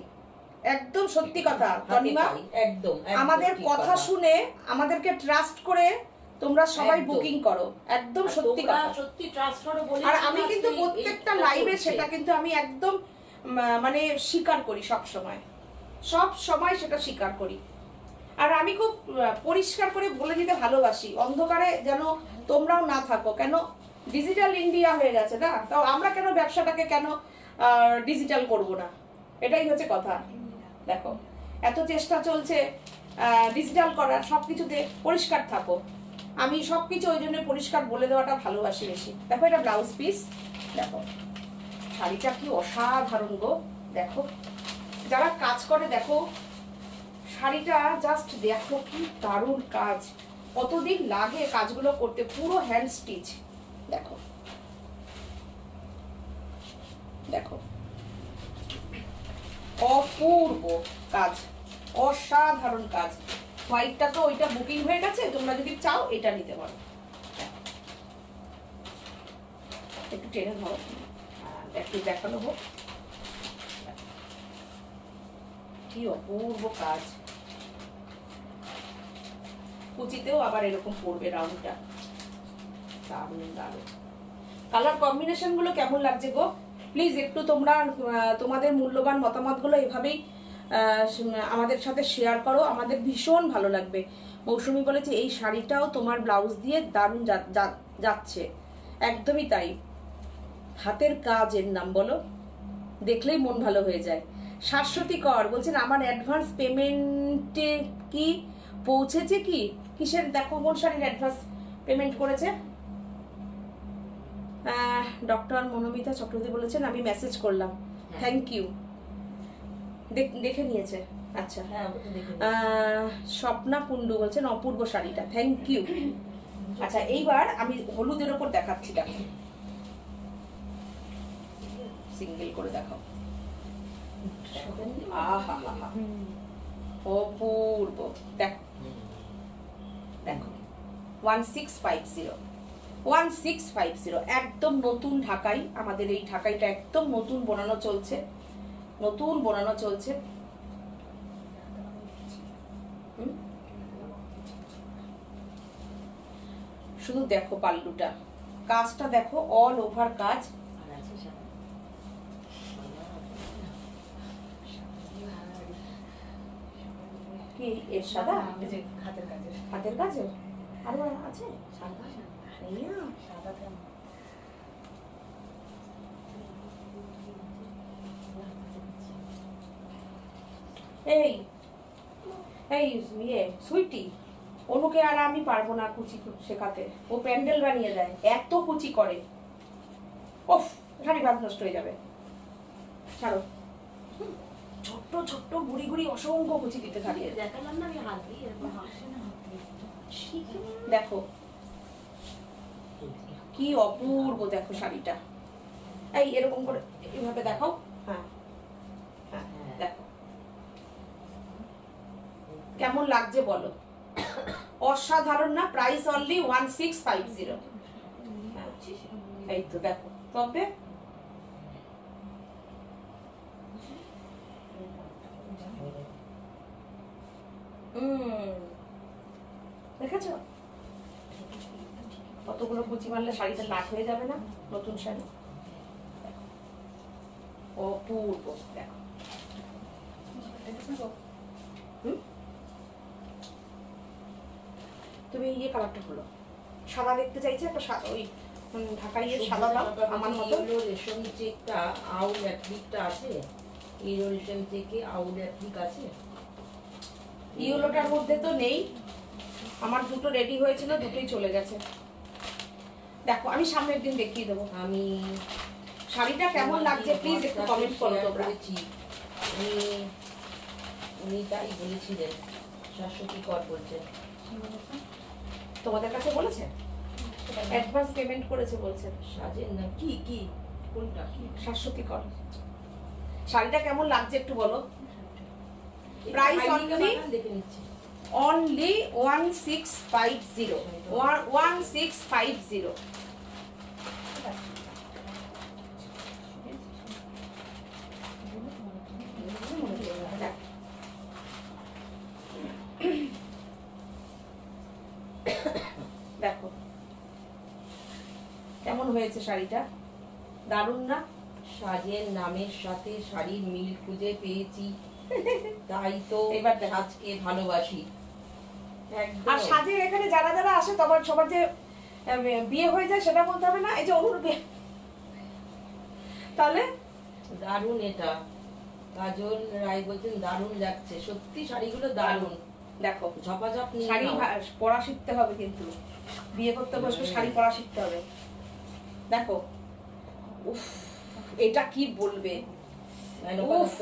একদম সত্যি কথা তনিমা। একদম আমাদের কথা শুনে আমাদেরকে ট্রাস্ট করে তোমরা সবাই বুকিং করো, একদম সত্যি কথা, সত্যি ট্রাস্ট করো বলে। আর আমি কিন্তু প্রত্যেকটা লাইভে সেটা কিন্তু আমি একদম মানে স্বীকার করি, সব সময় সেটা স্বীকার করি। আর আমি খুব পরিষ্কার করে বলে দিতে ভালোবাসি, অন্ধকারে যেন তোমরাও না থাকো। কেন ডিজিটাল ইন্ডিয়া হয়ে গেছে না, তাও আমরা কেন ব্যবসাটাকে কেন ডিজিটাল করব না, এটাই হচ্ছে কথা। দেখো এত চেষ্টা চলছে ডিজিটাল করার, সবকিছুতে পরিষ্কার থাকো। আমি সবকিছু ওই জন্য পরিষ্কার বলে দেওয়াটা ভালোবাসি বেশি। দেখো এটা ব্লাউজ পিস, দেখো শাড়িটা কি অসাধারণ গো। দেখো যারা কাজ করে দেখো শাড়িটা জাস্ট দেখো কি দারুণ কাজ, কতদিন লাগে কাজগুলো করতে, পুরো হ্যান্ড স্টিচ। দেখো দেখো অপূর্ব কাজ, অসাধারণ কাজ। হোয়াইটটা তো ওইটা বুকিং হয়ে গেছে, তোমরা যদি চাও এটা নিতে পারো। একটু টেনে ধরো, একটু দেখানো হোক, কি অপূর্ব কাজ। কুচিতেও আবার এরকম পড়বে রাউন্ডটা, দারুণ দারুণ। কালার কম্বিনেশন গুলো কেমন লাগছে গো? প্লিজ একটু তোমরা তোমাদের মূল্যবান মতামত গুলো এভাবেই আমাদের সাথে শেয়ার করো, আমাদের ভীষণ ভালো লাগবে। মৌসুমী বলেছে এই শাড়িটাও তোমার ব্লাউজ দিয়ে দারুণ যাচ্ছে, একদমই তাই। হাতের কাজের নাম বলো, দেখলেই মন ভালো হয়ে যায়। শাশ্বতী কর বলছেন আমার অ্যাডভান্স পেমেন্টে কি পৌঁছেছে কি? কিসের? দেখো কোন শাড়ির অ্যাডভান্স পেমেন্ট করেছে। ডক্টর মনোমিতা চক্রবর্তী বলেছেন আমি মেসেজ করলাম, থ্যাংক ইউ, দেখে নিয়েছে। আচ্ছা, স্বপ্না কুন্ডু বলছেন অপূর্ব শাড়িটা, থ্যাংক ইউ। আচ্ছা এইবার আমি হলুদের ওপর দেখাচ্ছি, দেখো সিঙ্গেল করে দেখাও, অপূর্ব। দেখো দেখো 1650 একদম নতুন ঢাকাই। আমাদের এই ঢাকাইটা একদম নতুন বোনানো চলছে, নতুন বোনানো চলছে। শুধু দেখো পাল্লুটা, কাজটা দেখো, অল ওভার কাজ। কি এর সাদা এই যে হাতের কাজের হাতের কাজের আরো আছে সাদা না এই না সাদা কেমন এই এই ইয়ে সুইটি অনুকে আর আমি পারবো না কুচি শেখাতে, ও প্যান্ডেল বানিয়ে দেয়, এত কুচি করে, ওফ শাড়ি ভাত নষ্ট হয়ে যাবে, ছাড়ো। ছোট্ট ছোট্ট গুড়ি গুড়ি অসংখ্য কুচি দিতে থাকে। দেখালাম না আমি হাত দিয়ে এরকম হাসে না হাত দিয়ে শিখে দেখো কি অপূর্ব, দেখো শাড়িটা, এই এরকম করে এইভাবে দেখাও, হ্যাঁ হ্যাঁ দেখো কেমন লাগছে বলো, অসাধারণ না? Price only 1650। এই তো দেখো, তবে দেখেছো কতগুলো কুচি মারলে শাড়িটা লাট হয়ে যাবে না? নতুন শাড়ি অপূর্ব, দেখো তুমি ইয়ে কালারটা হলো সাদা দেখতে চাইছে, একটা সাদা ওই ঢাকাই সাদা দাও আমার মতো। রেশম চেকটা আউল অ্যাপ্লিকটা আছে, ইউরো রেশম চেকে আউল অ্যাপ্লিক আছে। ইয়েলোটার মধ্যে তো নেই, আমার দুটো রেডি হয়েছিল, দুটোই চলে গেছে। দেখো আমি সামনের দিন দেখিয়ে দেবো। আমি শাড়িটা কেমন লাগছে প্লিজ একটু কমেন্ট করো তোমরা। উনি তাই বলেছিলেন, শাশ্বতী কর বলছেন। তোমাদের কাছে বলেছে? অ্যাডভান্স পেমেন্ট করেছে বলছেন। সাজেন না কি কি কোনটা কি? শাশ্বতী কর। শাড়িটা কেমন লাগছে একটু বলো। প্রাইস দেখে নিচ্ছি, অনলি 1650, 1650। দেখো কেমন হয়েছে শাড়িটা, দারুণ না? সাজের নামের সাথে শাড়ির মিল খুঁজে পেয়েছি, তাই তো এবার দেখো। সাজকে ভালোবাসি। আর সাজের এখানে যারা যারা আসে তোমার সবার যে বিয়ে হয়ে যায় সেটা বলতে হবে না, এই যে অনুর বিয়ে, তাহলে দারুণ। এটা কাজল রায় বলছেন দারুণ লাগছে, সত্যি শাড়িগুলো দারুণ। দেখো ঝপাঝপ নিয়ে শাড়ি নাও। পরা শিখতে হবে, কিন্তু বিয়ে করতে বসবে শাড়ি পরা শিখতে হবে। দেখো উফ এটা কি বলবে,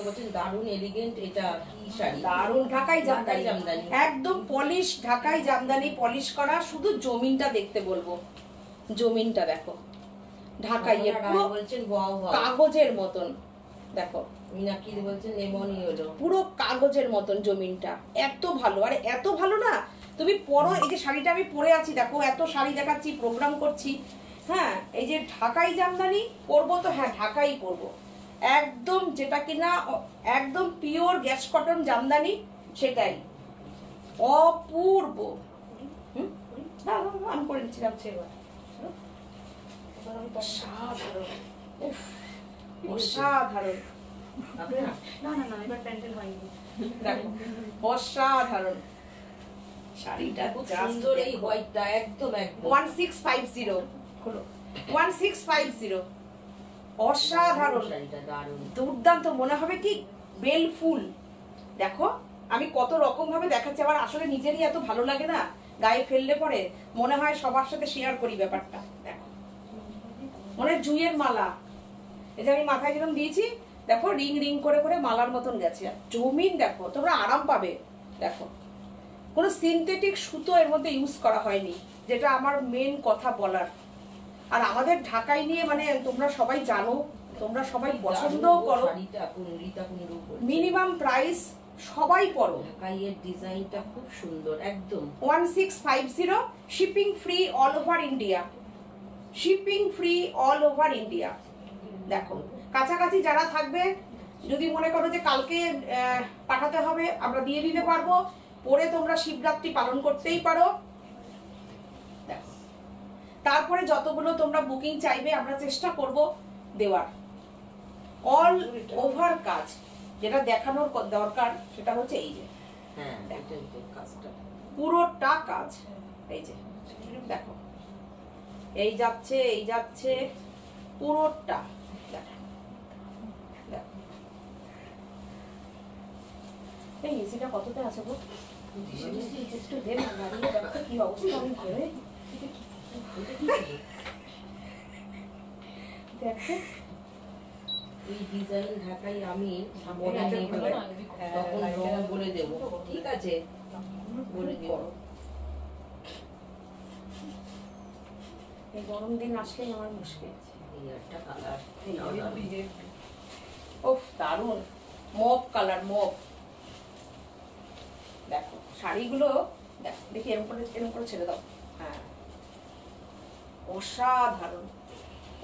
বলছেন দারুণ এলিগেন্ট, এটা কি শাড়ি? দারুণ ঢাকাই ঢাকাই জামদানি, জামদানি। একদম পলিশ ঢাকাই জামদানি, পলিশ করা। শুধু জমিনটা দেখতে বলবো, জমিনটা দেখো ঢাকাই পুরো বলছেন ওয়াও ওয়াও, কাগজের মতন। দেখো মিনাকি বলছেন লেমনই হলো, পুরো কাগজের মতন জমিনটা, এত ভালো। আর এত ভালো না, তুমি পরো, এই যে শাড়িটা আমি পরে আছি দেখো, এত শাড়ি দেখাচ্ছি, প্রোগ্রাম করছি, হ্যাঁ এই যে ঢাকাই জামদানি পরবো তো, হ্যাঁ ঢাকাই পরবো, একদম যেটা কিনা একদম পিওর গ্যাস কটন জামদানি, সেটাই অপূর্ব। আমি করে নিচ্ছিলাম সেবার, অসাধারণ, উফ অসাধারণ, না না না এবার প্যান্ডেল হয়নি। দেখো অসাধারণ শাড়িটা, খুব সুন্দর এই হোয়াইটটা, একদম একদম 1650 হলো, 1650 অসাধারণ শাড়িটা দারুণ। দুর্দান্ত, মনে হবে কি বেল ফুল। দেখো আমি কত রকম ভাবে দেখাচ্ছি, আমার আসলে নিজেরই এত ভালো লাগে না, গায়ে ফেললে পরে মনে হয় সবার সাথে শেয়ার করি ব্যাপারটা। দেখো মনে জুঁয়ের মালা, এই যে আমি মাথায় যেরকম দিয়েছি, দেখো রিং রিং করে করে মালার মতন গেছে। জমিন দেখো, তোমরা আরাম পাবে। দেখো কোনো সিনথেটিক সুতো এর মধ্যে ইউজ করা হয়নি, যেটা আমার মেন কথা বলার। আর আমাদের ঢাকাই নিয়ে মানে তোমরা সবাই জানো, তোমরা সবাই পছন্দও করো, মিনিমাম প্রাইস সবাই পড়ো। ঢাকাইয়ের ডিজাইনটা খুব সুন্দর, একদম 1650, shipping free all over India, shipping free all over India. দেখো কাছাকাছি যারা থাকবে, যদি মনে করো যে কালকে পাঠাতে হবে, আমরা দিয়ে দিতে পারবো, পরে তোমরা শিবরাত্রি পালন করতেই পারো। দেখো তারপরে যতগুলো তোমরা বুকিং চাইবে আমরা চেষ্টা করব দেওয়ার। অল ওভার কাজ যেটা দেখানোর দরকার সেটা হচ্ছে এই যে হ্যাঁ এটাই তো কাজটা। পুরোটা কাজ। এই যে দেখো, এই যাচ্ছে এই যাচ্ছে পুরোটা। দেখো দেখো এই এসিটা কততে আছে গো? একটু দে না, দাঁড়িয়ে দেখো কি অবস্থা আমি ভেবে। দেখো এই ডিজাইন ঢাকাই আমি বলে নেব, তখন রং বলে দেব। ঠিক আছে, বলে দেব। এই গরম দিন আসলেই আমার মুশকিল। এই একটা কালার, ওফ দারুন, মপ কালার, মপ। দেখো শাড়িগুলো দেখো, দেখি এরকম করে ছেড়ে দাও। হ্যাঁ অসাধারণ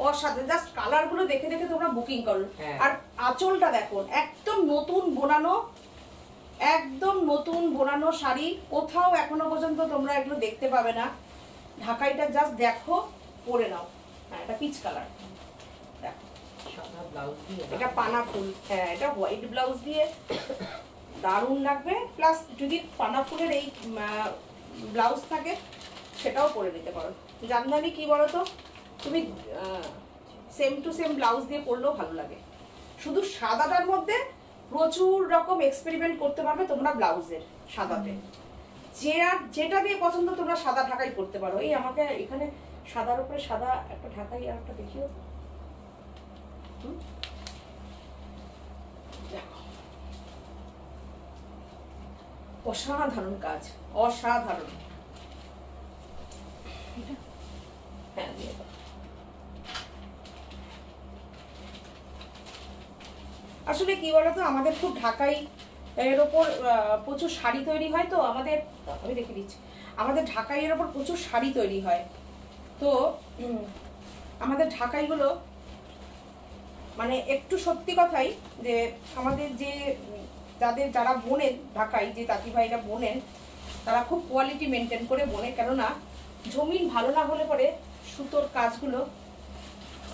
অসাধারণ, জাস্ট কালার গুলো দেখে দেখে তোমরা বুকিং করো। আর আঁচলটা দেখো, একদম নতুন বোনানো, একদম নতুন বোনানো শাড়ি। কোথাও এখনো পর্যন্ত তোমরা এগুলো দেখতে পাবে না। ঢাকাইটা জাস্ট দেখো, পরে নাও। হ্যাঁ এটা পিচ কালার, দেখো সাদা ব্লাউজ দিয়ে, এটা পানা ফুল। হ্যাঁ এটা হোয়াইট ব্লাউজ দিয়ে দারুণ লাগবে। প্লাস যদি পানা ফুলের এই ব্লাউজ থাকে সেটাও পরে নিতে পারো। জামদানি কি বলতো, তুমি সেম টু সেম ব্লাউজ দিয়ে পরলেও ভালো লাগে। শুধু সাদাটার মধ্যে প্রচুর রকম এক্সপেরিমেন্ট করতে পারবে তোমরা ব্লাউজের সাদাতে। যেটা দিয়ে পছন্দ তোমরা সাদা ঢাকাই করতে পারো। এই আমাকে এখানে সাদার উপরে সাদা একটা ঢাকাই আর একটা দেখিও। দেখো অসাধারণ কাজ, অসাধারণ। হ্যাঁ দিয়ে দাও। আসলে কি বলতো, আমাদের খুব ঢাকাই এর ওপর প্রচুর শাড়ি তৈরি হয়। তো আমাদের, আমি দেখে দিচ্ছি, আমাদের ঢাকাইয়ের ওপর প্রচুর শাড়ি তৈরি হয়। তো আমাদের ঢাকাইগুলো মানে একটু সত্যি কথাই যে আমাদের যে যারা বোনেন ঢাকাই, যে দাদি ভাইরা বোনেন, তারা খুব কোয়ালিটি মেনটেন করে বোনে। কেননা জমিন ভালো না হলে পরে সুতোর কাজগুলো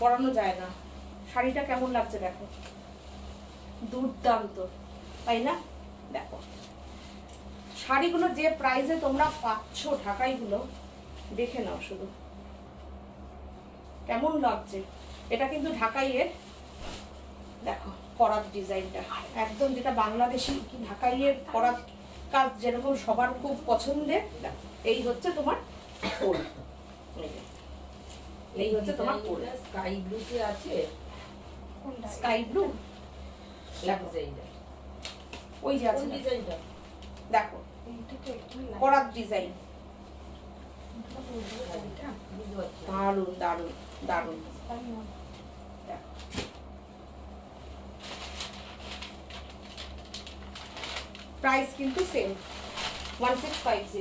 করানো যায় না। শাড়িটা কেমন লাগছে দেখো, দুর্দান্ত, তাই না? দেখো শাড়িগুলো যে প্রাইসে তোমরা পাচ্ছ ঢাকাইগুলো, দেখে নাও শুধু কেমন লাগছে। এটা কিন্তু ঢাকাইয়ের, দেখো করাত ডিজাইনটা একদম যেটা বাংলাদেশি ঢাকাইয়ের করাত কাজ যেরকম সবার খুব পছন্দের। দেখো এই হচ্ছে তোমার ফুল, এই হচ্ছে তোমার ফুল। স্কাই ব্লুতে আছে, স্কাই ব্লু দেখো, ওই যে আছে ডিজাইনটা দেখো, করাত ডিজাইন, দারুন দারুন দারুন। প্রাইস কিন্তু সেম 1650।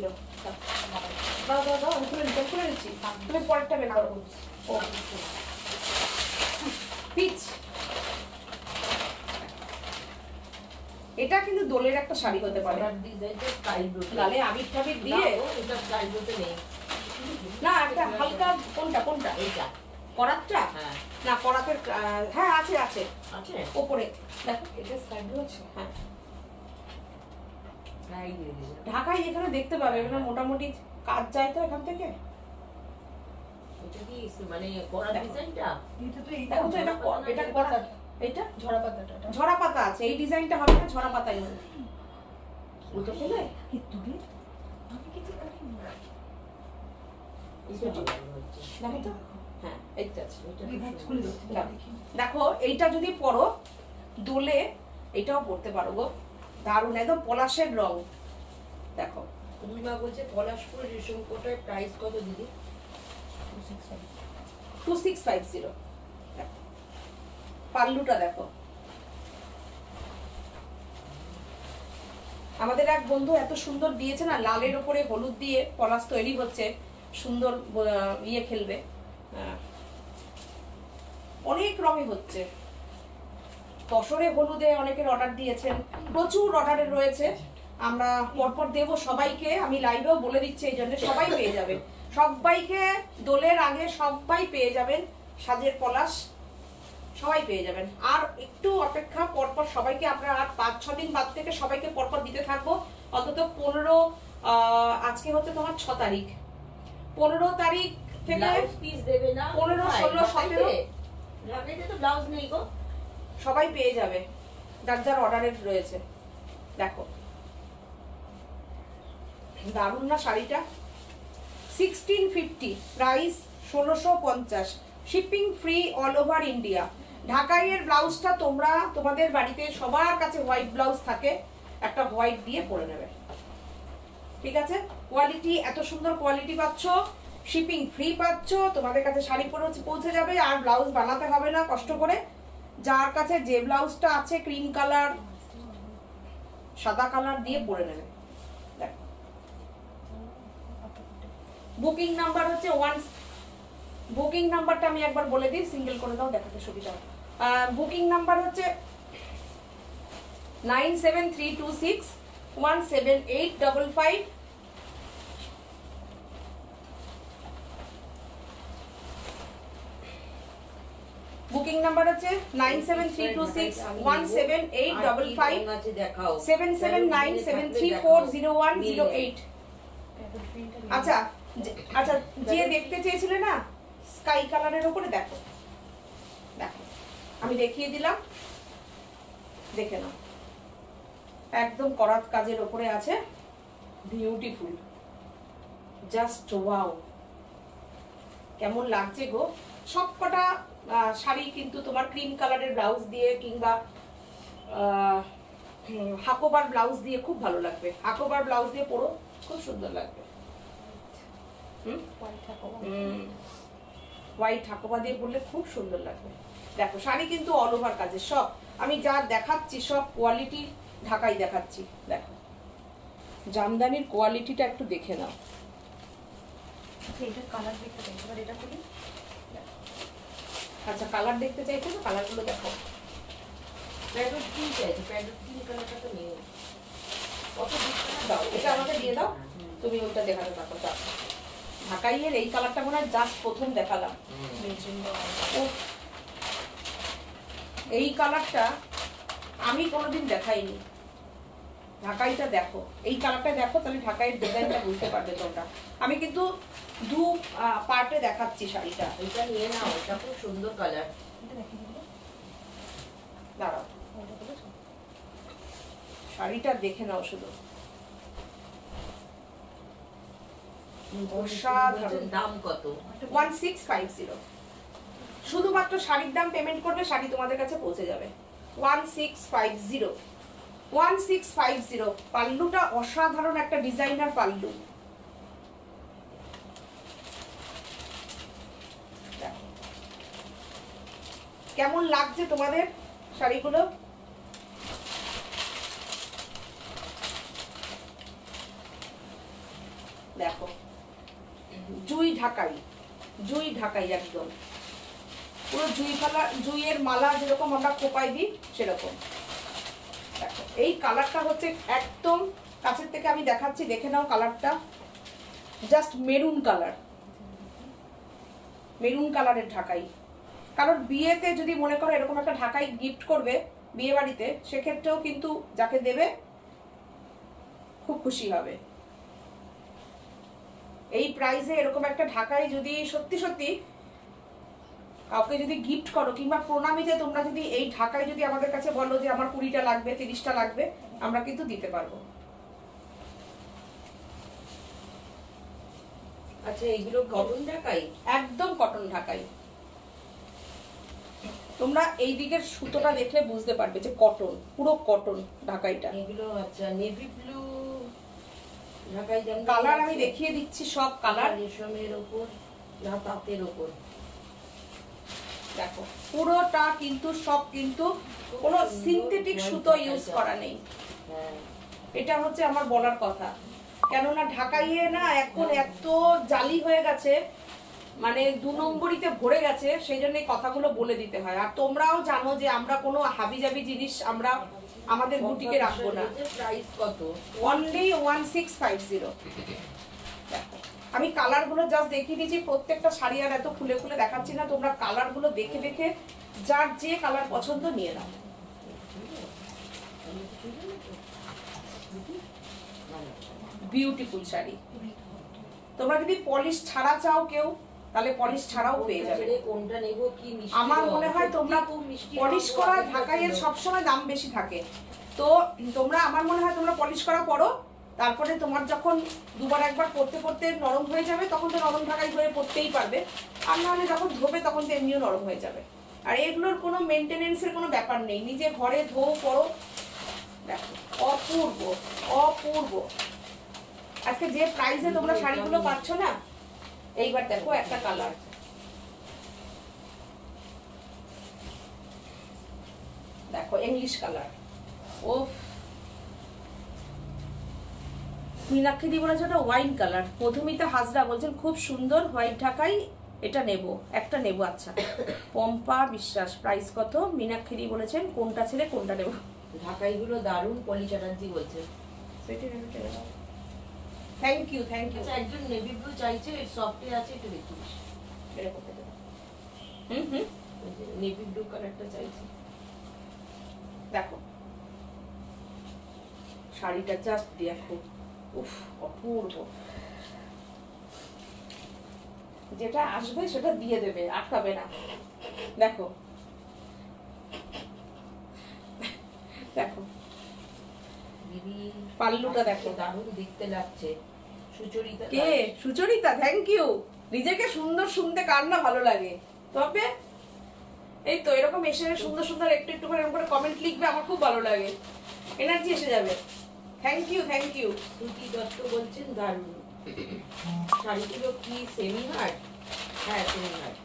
দাও দাও দাও, আমি খুলে রিটার্ন করে দিচ্ছি, তুমি পরেরটা বের করো। ও পিচ, এটা কিন্তু দোলের একটা শাড়ি হতে পারে। গালে আবির টাবির দিয়ে, এটা স্কাই ব্লুতে নেই না একটা হালকা, কোনটা কোনটা এইটা করাতটা? হ্যাঁ না করাতের, হ্যাঁ আছে আছে আছে উপরে দেখো, এটা স্কাই ব্লু আছে। হ্যাঁ স্কাই দিয়ে দিয়েছে। ঢাকায় এখানে দেখতে পাবে, এখানে মোটামুটি কাজ যায় তো এখান থেকে। এটা কি মানে করা ডিজাইনটা? এটা তো এইটা দেখো তো এটা এটা করা, এটা ঝরা পাতাটা, ঝরা পাতা আছে। এই ডিজাইনটা হবে না, ঝরা পাতাই হবে। উল্টো পেলে কি তুমি আমি কিছু করিনি। এটা ভালো হচ্ছে। দেখো তো, হ্যাঁ এইটা আছে। এটা দুই খুব ভাঁজ সুন্দর। খুলে দাও, দেখি। দেখো এইটা যদি পরো দোলে, এটাও পরতে পারো গো, দারুণ একদম পলাশের রং। দেখো পূর্ণিমা বলছে পলাশপুর রেশম কোটার প্রাইস কত দিদি? 2650। দেখো পাল্লুটা দেখো। আমাদের এক বন্ধু এত সুন্দর দিয়েছে না, লালের উপরে হলুদ দিয়ে পলাশ তৈরি হচ্ছে, সুন্দর ইয়ে খেলবে, অনেক রঙে হচ্ছে। তসরে হলুদে অনেকের অর্ডার দিয়েছেন, প্রচুর অর্ডারে রয়েছে। আমরা পরপর দেব সবাইকে, আমি লাইভেও বলে দিচ্ছি, এই জন্য সবাই পেয়ে যাবে, সবাইকে দোলের আগে সবাই পেয়ে যাবেন সাজের পলাশ, সবাই পেয়ে যাবেন। আর একটু অপেক্ষা, পরপর সবাইকে আমরা আর 5-6 দিন বাদ থেকে সবাইকে পরপর দিতে থাকবো। অন্তত 15 আজকে হচ্ছে তোমার 6 তারিখ, 15 তারিখ থেকে ব্লাউজ পিস দেবে না 15, 16, 17 ঢাকাইতে তো ব্লাউজ নেই গো। সবাই পেয়ে যাবে যার যার অর্ডারের রয়েছে। দেখো দারুণ না শাড়িটা, 1650, price 1650, shipping free all over India. ঢাকাইয়ের ব্লাউজটা তোমরা তোমাদের বাড়িতে সবার কাছে হোয়াইট ব্লাউজ থাকে, একটা হোয়াইট দিয়ে পরে নেবে, ঠিক আছে? কোয়ালিটি, এত সুন্দর কোয়ালিটি পাচ্ছ, শিপিং ফ্রি পাচ্ছ, তোমাদের কাছে শাড়ি পৌঁছে যাবে, আর ব্লাউজ বানাতে হবে না কষ্ট করে। যার কাছে যে ব্লাউজটা আছে ক্রিম কালার, সাদা কালার দিয়ে পরে নেবে। দেখো বুকিং নাম্বার হচ্ছে বুকিং নাম্বারটা আমি একবার বলে দিই, সিঙ্গেল করে দাও দেখাতে সুবিধা। বুকিং নাম্বার হচ্ছে 9732617855। বুকিং নাম্বার হচ্ছে 9732617855 দেখাও 7797340108। আচ্ছা আচ্ছা, যে দেখতে চেয়েছিলে না স্কাই কালারের উপরে, দেখো দেখো আমি দেখিয়ে দিলাম, দেখে নাও, একদম করাত কাজের উপরে আছে, বিউটিফুল, জাস্ট ওয়াও। কেমন লাগছে গো? সবকটা শাড়ি কিন্তু তোমার ক্রিম কালারের ব্লাউজ দিয়ে কিংবা হাকোবার ব্লাউজ দিয়ে খুব ভালো লাগবে, হাকোবার ব্লাউজ দিয়ে পরো, খুব সুন্দর লাগবে। হোয়াইট হাকোবা দিয়ে পরলে খুব সুন্দর লাগবে। দেখো শাড়ি কিন্তু অল ওভার কাজে, সব আমি যা দেখাচ্ছি সব কোয়ালিটি ঢাকাই দেখাচ্ছি। দেখো জামদানির কোয়ালিটিটা একটু দেখে নাও। এটা কালার দেখতে চাই, এবার এটা খুলি। আচ্ছা কালার দেখতে চাইছো তো, কালারগুলো দেখো। প্যাডের কি চাইছে? প্যাডের কি কালারটা তো নেই। কত দাও, এটা আমাকে দিয়ে দাও, তুমি ওইটা দেখাতে থাকো। ঢাকাইয়ের এই কালারটা মনে হয় জাস্ট প্রথম দেখালাম। এই কালারটা আমি কোনোদিন দেখাইনি। ঢাকাইটা দেখো, এই কালারটা দেখো, তাহলে ঢাকাইয়ের ডিজাইনটা বুঝতে পারবে তোমরা। আমি কিন্তু দু পার্টে দেখাচ্ছি শাড়িটা। এটা নিয়ে নাও, এটা খুব সুন্দর কালার। দাঁড়াও, শাড়িটা দেখে নাও শুধু, অসাধারণ। দাম কত? 1650। শুধুমাত্র শাড়ির দাম পেমেন্ট করবে, শাড়ি তোমাদের কাছে পৌঁছে যাবে। 1650। পাল্লুটা অসাধারণ একটা ডিজাইনার পাল্লু। কেমন লাগছে তোমাদের শাড়িগুলো? দেখো জুই ঢাকাই, জুই ঢাকাই, একদম পুরো জুইয়ের মালা যেরকম আমরা খোপায় দিই সেরকম। দেখো এই কালারটা হচ্ছে একদম কাছের থেকে আমি দেখাচ্ছি, দেখে নাও কালারটা, জাস্ট মেরুন কালার, মেরুন কালারের ঢাকাই। কারণ বিয়েতে যদি মনে করো এরকম একটা ঢাকাই গিফট করবে বিয়ে বাড়িতে, সেক্ষেত্রেও কিন্তু যাকে দেবে খুব খুশি হবে। এই প্রাইসে এরকম একটা ঢাকাই যদি সত্যি সত্যি কাউকে যদি গিফট করো, কিংবা প্রণামীতে তোমরা যদি এই ঢাকাই যদি আমাদের কাছে বলো যে আমার 20টা লাগবে, 30টা লাগবে, আমরা কিন্তু দিতে পারবো। আচ্ছা এগুলো কটন ঢাকাই? একদম কটন ঢাকাই। তোমরা এই দিকের সুতোটা দেখলে বুঝতে পারবে যে কটন, পুরো কটন ঢাকাইটা। এগুলো আচ্ছা নেভি ব্লু ঢাকাই জামদানি কালার আমি দেখিয়ে দিচ্ছি, সব কালার। রেশমের উপর না তাঁতের উপর। দেখো পুরোটা কিন্তু সব কিন্তু কোনো সিনথেটিক সুতো ইউজ করা নেই। এটা হচ্ছে আমার বলার কথা, কেননা ঢাকাইয়ে না এখন এত জালি হয়ে গেছে, মানে 2 নম্বরিতে ভরে গেছে, সেই জন্য এই কথাগুলো বলে দিতে হয়। আর তোমরাও জানো যে আমরা কোনো হাবিজাবি জিনিস আমরা আমাদের বুটিকে রাখবো না। প্রাইস কত? অনলি 1650। দেখো আমি কালার গুলো জাস্ট দেখিয়ে দিচ্ছি, প্রত্যেকটা শাড়ি আর এত খুলে খুলে দেখাচ্ছি না, তোমরা কালার গুলো দেখে দেখে যার যে কালার পছন্দ নিয়ে নাও। বিউটিফুল শাড়ি। তোমরা যদি পলিশ ছাড়া চাও কেউ, তাহলে পলিশ ছাড়াও পেয়ে যাবে। কোনটা নেব কি মিষ্টি, আমার মনে হয় তোমরা পলিশ করা ঢাকাইয়ের সবসময় দাম বেশি থাকে, তো তোমরা আমার মনে হয় তোমরা পলিশ করা পরো, তারপরে তোমার যখন দুবার একবার পরতে পরতে নরম হয়ে যাবে তখন তো নরম ঢাকাই হয়ে পরতেই পারবে, আর নাহলে যখন ধোবে তখন তো এমনিও নরম হয়ে যাবে। আর এগুলোর কোনো মেনটেনেন্সের কোনো ব্যাপার নেই, নিজে ঘরে ধো পরো। দেখো অপূর্ব অপূর্ব। আজকে যে প্রাইসে তোমরা শাড়িগুলো পাচ্ছ না, এইবার দেখো একটা কালার, দেখো ইংলিশ কালার। ও মীনাক্ষী দি বলেছে ওটা ওয়াইন কালার। মধুমিতা হাজরা বলছেন খুব সুন্দর হোয়াইট ঢাকাই, এটা নেব, একটা নেব। আচ্ছা পম্পা বিশ্বাস প্রাইস কত? মীনাক্ষী দি বলেছেন কোনটা ছেড়ে কোনটা নেব। ঢাকাইগুলো দারুণ, পলি চ্যাটার্জি বলছে। Thank you thank you. আচ্ছা একজন নেভি ব্লু চাইছে, সফটে আছে, একটু দেখিস। নেভি ব্লু কালারটা চাইছে। দেখো শাড়িটা জাস্ট দেখো, উফ অপূর্ব। যেটা আসবে সেটা দিয়ে দেবে, আটকাবে না। দেখো দেখো দিদি পাল্লুটা দেখো, দারুণ দেখতে লাগছে। সুচরিতা কে? Sucharita, thank you. নিজেকে সুন্দর শুনতে কার না ভালো লাগে? তবে এই তো এরকম এসে সুন্দর সুন্দর একটু একটু করে এরকম করে কমেন্ট লিখবে, আমার খুব ভালো লাগে, এনার্জি এসে যাবে। Thank you thank you. Shruti Dutta বলছেন দারুণ। শাড়িগুলো কি সেমি হার্ড? হ্যাঁ সেমি হার্ড।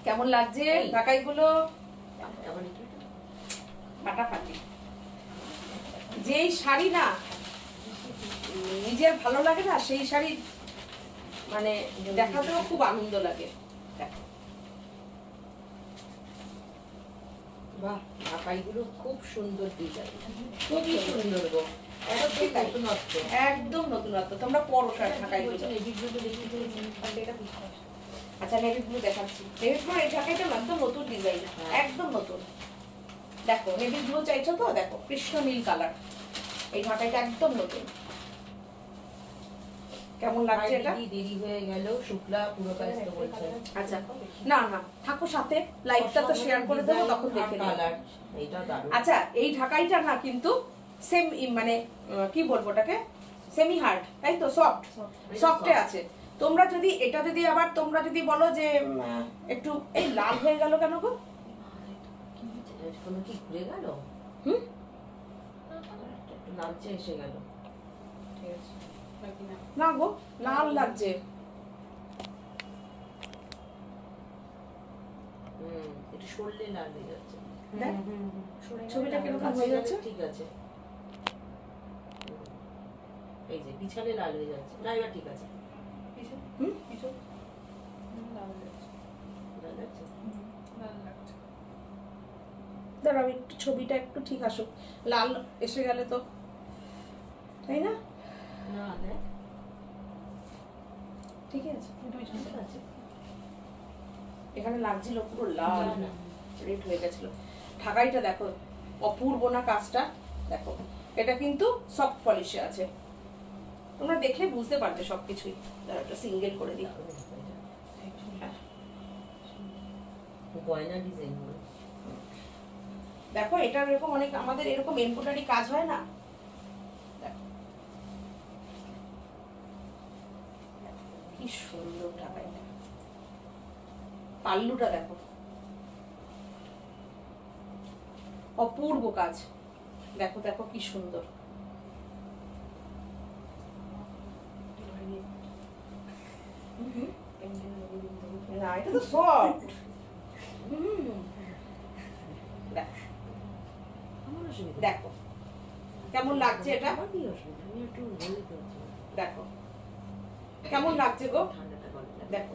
কেমন লাগছে ঢাকাইগুলো? আবার একটু ফাটাফাটি। যেই শাড়ি না নিজের ভালো লাগে না, সেই শাড়ি মানে দেখাতেও খুব আনন্দ লাগে। দেখো বাহ, ঢাকাইগুলো খুব সুন্দর ডিজাইন, খুবই সুন্দর গো। একদম নতুনত্ব, একদম নতুনত্ব। তোমরা পরো শাড়ি ঢাকাইগুলো। নেভি ব্লু দেখি। আচ্ছা নেভি ব্লু দেখাচ্ছি। নেভি ব্লু এই ঢাকাইটা একদম নতুন ডিজাইন, একদম নতুন। দেখো নেভি ব্লু চাইছো তো, দেখো কৃষ্ণ নীল কালার, এই ঢাকাইটা একদম নতুন। কেমন লাগছে এটা? দেরি হয়ে গেল, শুক্লা পুরো কাস্ত বলছে। আচ্ছা না না থাকো সাথে, লাইভটা তো শেয়ার করে দেবো, তখন দেখে নিও। কালার এটা দারুণ। আচ্ছা এই ঢাকাইটা না কিন্তু সেম মানে কি বলবো ওটাকে, সেমি হার্ড, তাই তো? সফট সফটে আছে। তোমরা যদি এটা যদি আবার তোমরা যদি বলো যে একটু এই লাল হয়ে গেল কেন গো? কোনো কি ঘুরে গেল? হুম একটু লালচে এসে গেল। ঠিক আছে, বাকি না। না গো লাল লাগছে। একটু সরলে লাল হয়ে যাচ্ছে। দেখ ছবিটা কিরকম কাছে হয়ে গেলে যাচ্ছে। ঠিক আছে। এই যে পিছনে লাল হয়ে যাচ্ছে, না এবার ঠিক আছে। পিছন হুম পিছন লাল লাগছে। লাল যাচ্ছে। লাল লাগছে। দাঁড়াও একটু ছবিটা একটু ঠিক আসুক, লাল এসে গেলে তো, তাই না? না দেখ ঠিক আছে, একটু পিছন ঠিক আছে। এখানে লাগছিল পুরো লাল, না, না। রেড হয়ে গেছিল। ঢাকাইটা দেখো অপূর্ব না কাজটা? দেখো এটা কিন্তু সফট পলিশে আছে, তোমরা দেখলে বুঝতে পারবে সবকিছুই। দাঁড়াও একটা সিঙ্গেল করে দিই। হ্যাঁ, গয়না ডিজাইন। দেখো এটার এরকম অনেক আমাদের এরকম এমব্রয়ডারি কাজ হয় না, দেখো কি সুন্দর ঢাকাইটা। পাল্লুটা দেখো অপূর্ব কাজ, দেখো দেখো কি সুন্দর। না এটা তো সফট। দেখো কেমন লাগছে এটা, আমার কি অসুবিধা, আমি একটু বলে দিচ্ছি। দেখো কেমন লাগছে গো, ঠান্ডাটা গলে যাবে। দেখো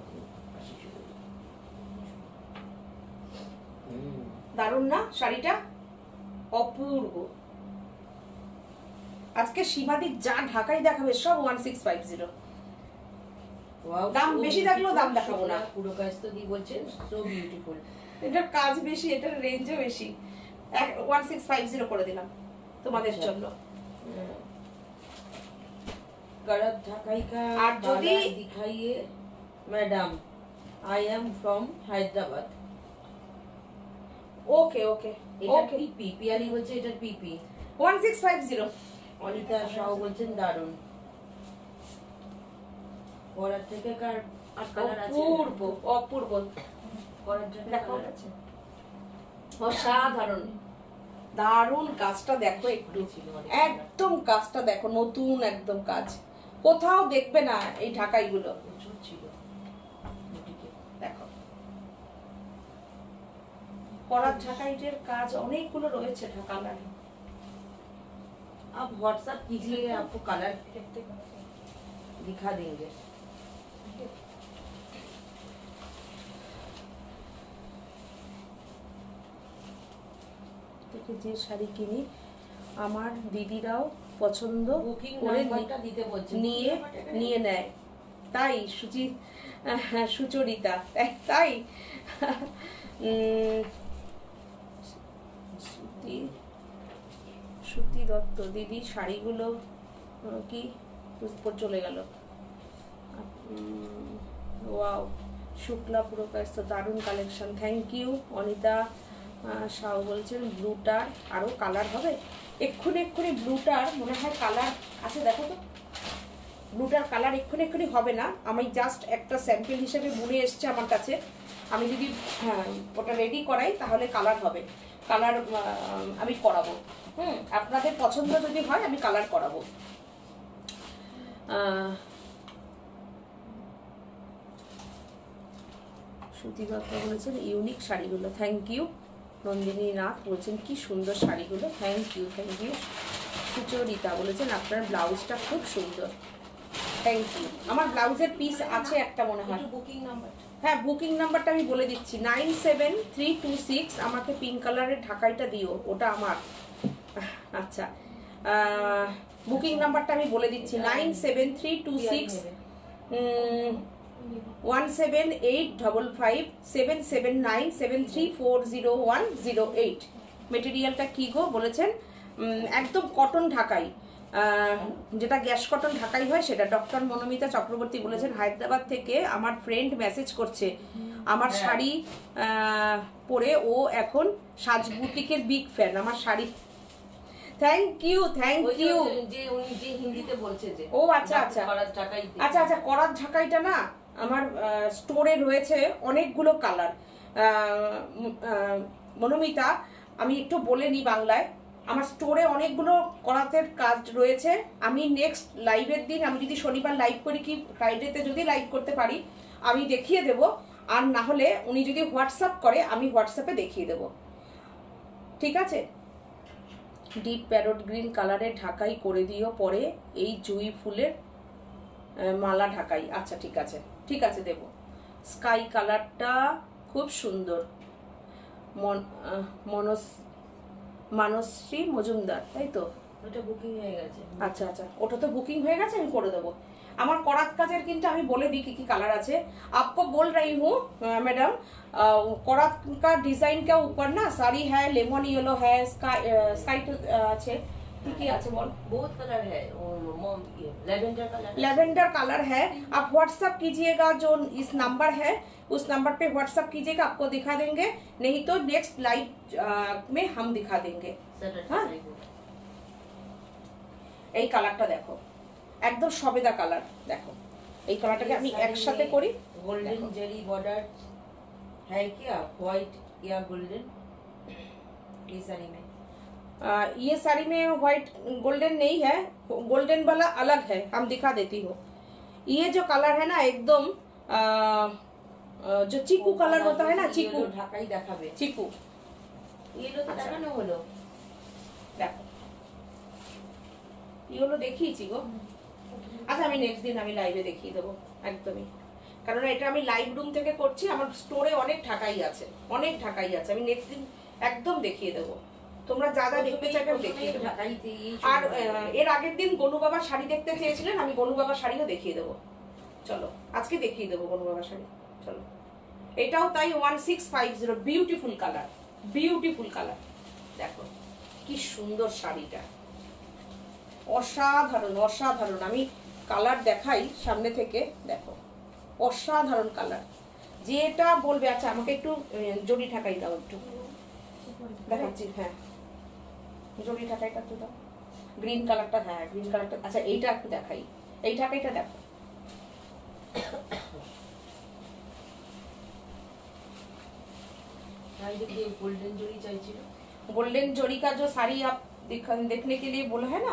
কাশি চলে যাবে। দারুণ না শাড়িটা? অপূর্ব। আজকে সীমাদি যা ঢাকাই দেখাবে সব 1650। Wow, দাম so বেশি থাকলেও দাম beautiful. দেখাবো না। পুরো কাস্ত দি বলছেন সো বিউটিফুল। এটার কাজ বেশি, এটার রেঞ্জও বেশি। 1650 করে দিলাম তোমাদের আচ্ছা। জন্য। गलत ढाकाई का আর যদি काला दिखाइए madam, I am from Hyderabad. Okay okay এটা ওকে পিপি, পিয়ালি বলছে এটা পিপি। 1650 অনিতা সাউ বলছেন দারুন। পরার থেকে কার আর কালার আছে? অপূর্ব অপূর্ব পরার থেকে দেখো। কালার আছে। অসাধারণ দারুণ কাজটা দেখো একটু, একদম কাজটা দেখো, নতুন একদম কাজ, কোথাও দেখবে না এই ঢাকাইগুলো। প্রচুর ছিল বুটিকে। দেখো করার ঢাকাইটের কাজ অনেকগুলো রয়েছে ঢাকালার। आप व्हाट्सएप कीजिए, आपको कलर दिखा देंगे। থেকে যে শাড়ি কিনি আমার দিদিরাও পছন্দ বুকিং করে নাম্বারটা দিতে বলছে। নিয়ে নিয়ে নেয়, তাই সুচরিতা তাই সুতি দত্ত দিদি শাড়িগুলো কি চলে গেল। ওয়াও শুক্লা পুরকাস্ত দারুণ collection, thank you. Anita Sau বলছেন ব্লুটার আরও কালার হবে, এক্ষুনি এক্ষুনি ব্লুটার মনে হয় কালার আছে, দেখো তো ব্লুটার কালার এক্ষুনি এক্ষুনি হবে না, আমি জাস্ট একটা স্যাম্পল হিসেবে বুনে এসছে আমার কাছে, আমি যদি ওটা রেডি করাই তাহলে কালার হবে, কালার আমি করাবো। আপনাদের পছন্দ যদি হয় আমি কালার করাবো। সুতি দত্ত বলেছেন ইউনিক শাড়িগুলো, থ্যাংক ইউ। নন্দিনী নাথ বলছেন কি সুন্দর শাড়িগুলো, thank you thank you. Sucharita বলেছেন আপনার ব্লাউজটা খুব সুন্দর, থ্যাংক ইউ। আমার ব্লাউজের পিস আছে একটা মনে হয়। বুকিং নাম্বার, হ্যাঁ বুকিং নাম্বারটা আমি বলে দিচ্ছি 97326। আমাকে পিঙ্ক কালারের ঢাকাইটা দিও, ওটা আমার। আচ্ছা বুকিং নাম্বারটা আমি বলে দিচ্ছি 97326 178557797340108। মেটেরিয়ালটা কি গো বলেছেন? একদম কটন ঢাকাই, যেটা গ্যাস কটন ঢাকাই হয় সেটা। ডক্টর মনোমিতা চক্রবর্তী বলেছেন হায়দ্রাবাদ থেকে আমার ফ্রেন্ড মেসেজ করছে, আমার শাড়ি পরে ও এখন সাজ বুটিকের বিগ ফ্যান, আমার শাড়ি। Thank you thank you. যে উনি যে হিন্দিতে বলছে যে ও আচ্ছা আচ্ছা করার টাকাই আচ্ছা আচ্ছা করার ঢাকাইটা না আমার স্টোরে রয়েছে অনেকগুলো কালার। মনোমিতা আমি একটু বলে নিই বাংলায়, আমার স্টোরে অনেকগুলো করাতের কাজ রয়েছে। আমি নেক্সট লাইভের দিন, আমি যদি শনিবার লাইভ করি কি ফ্রাইডেতে যদি লাইভ করতে পারি আমি দেখিয়ে দেব, আর না হলে উনি যদি হোয়াটসঅ্যাপ করে আমি হোয়াটসঅ্যাপে দেখিয়ে দেব, ঠিক আছে? ডিপ প্যারট গ্রিন কালারের ঢাকাই করে দিও, পরে এই জুঁই ফুলের মালা ঢাকাই। আচ্ছা ঠিক আছে ঠিক আছে দেব। স্কাই কালারটা খুব সুন্দর, মানসশ্রী মজুমদার, তাই তো? ওটা বুকিং হয়ে গেছে। আচ্ছা আচ্ছা ওটা তো বুকিং হয়ে গেছে, আমি করে দেবো। আমার করাত কাজের কিন্তু আমি বলে দিই কি কি কালার আছে। आपको बोल रही हूँ मैडम, करात का डिजाइन का ऊपर ना साड़ी है, लेमन येलो है, स्काई আছে, কি কি আছে বল? बहुत कलर है, लेवेंडर कलर, लेवेंडर कलर है। आप व्हाट्सएप कीजिएगा, जो इस नंबर है उस नंबर पे व्हाट्सएप कीजिएगा, आपको दिखा देंगे, नहीं तो नेक्स्ट लाइव में हम दिखा देंगे। हाँ এই কালারটা দেখো, একদম সবেদা কালার, দেখো এই কালারটাকে আমি একসাথে করি। गोल्डन जरी बॉर्डर है क्या, व्हाइट या गोल्डन? ये साड़ी में ये साड़ी में व्हाइट गोल्डन नहीं है, गोल्डन वाला अलग है, हम दिखा देती हूँ। ये जो कलर है ना एकदम जो चीकू कलर होता है ना, चीकू ঢাকাই দেখাবে, चीकू येलो তো দেখানো হলো, দেখো এগুলো দেখিয়েছি গো। আচ্ছা আমি নেক্সট দিন আমি লাইভে দেখিয়ে দেবো একদমই, কারণ এটা আমি লাইভ রুম থেকে করছি, আমার স্টোরে অনেক ঢাকাই আছে, অনেক ঢাকাই আছে, আমি নেক্সট দিন একদম দেখিয়ে দেবো। তোমরা যা যা দেখতে চাইবে দেখিয়ে দেবো। আর এর আগের দিন গনু বাবার শাড়ি দেখতে চেয়েছিলেন, আমি গনু বাবার শাড়িও দেখিয়ে দেবো। চলো আজকে দেখিয়ে দেবো গনু বাবার শাড়ি। চলো এটাও তাই 1650, বিউটিফুল কালার, বিউটিফুল কালার, দেখো কি সুন্দর শাড়িটা, অসাধারণ অসাধারণ। আমি কালার দেখাই সামনে থেকে, দেখো অসাধারণ কালার। যেটা বলবে, আচ্ছা আমাকে একটু জড়ি ঢাকাই দাও, একটু দেখাচ্ছি। হ্যাঁ জড়ি ঢাকাইটা একটু দাও, গ্রিন কালারটা। হ্যাঁ গ্রিন কালারটা, আচ্ছা এইটা একটু দেখাই, এই ঢাকাইটা দেখো। गोल्डन जोड़ी चाहिए। गोल्डन जोड़ी का जो साड़ी आप देखने के लिए बोला है ना,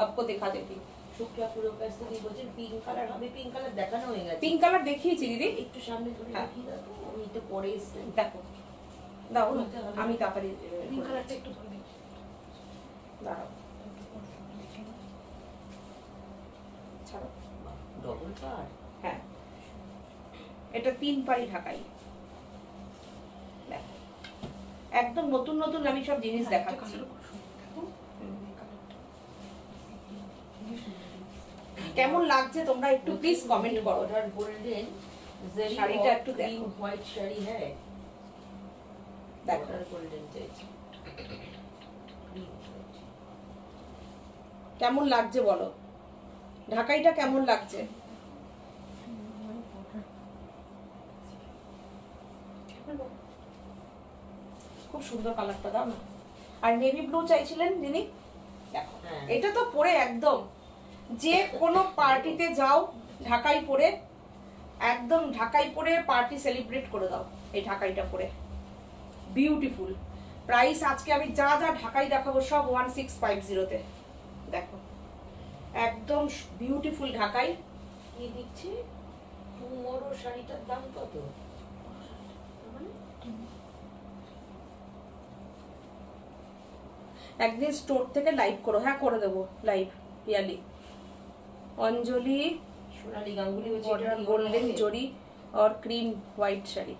आपको दिखा देती। শুক্লা পুরো কাছ থেকে বলছেন পিঙ্ক কালার হবে, পিঙ্ক কালার দেখানো হয়ে গেছে। পিঙ্ক কালার দেখিয়েছি দিদি, একটু সামনে ধরে দেখিয়ে দাও, আমি তো পরে এসে দেখো দাও না, আমি তাড়াতাড়ি পিঙ্ক কালারটা একটু ধরে দেখি। দাঁড়াও, ছাড়ো। ডবল পার। হ্যাঁ এটা 3 পাড়ি ঢাকাই, দেখো একদম নতুন নতুন আমি সব জিনিস দেখাচ্ছি। কেমন লাগছে তোমরা একটু প্লিজ কমেন্ট করো। অর্ডার গোল্ডেন শাড়িটা একটু দেখো, হোয়াইট শাড়ি হ্যাঁ, দেখো গোল্ডেন চাইছি। কেমন লাগছে বলো, ঢাকাইটা কেমন লাগছে? খুব সুন্দর কালারটা, দাও না। আর নেভি ব্লু চাইছিলেন যিনি, দেখো এটা তো পরে একদম যে কোনো পার্টিতে যাও ঢাকাই পরে, একদম ঢাকাই পরে পার্টি সেলিব্রেট করে দাও এই ঢাকাইটা পরে, বিউটিফুল। প্রাইস আজকে আমি যা যা ঢাকাই দেখাবো সব 1650 তে, দেখো একদম বিউটিফুল ঢাকাই। কি দিচ্ছি টুমোরো শাড়িটার দাম কত? একদিন স্টোর থেকে লাইভ করো। হ্যাঁ করে দেবো লাইভ। পিয়ালি अंजलि সোনালী গাঙ্গুলি গোল্ডেন জরি और ক্রিম হোয়াইট শাড়ি।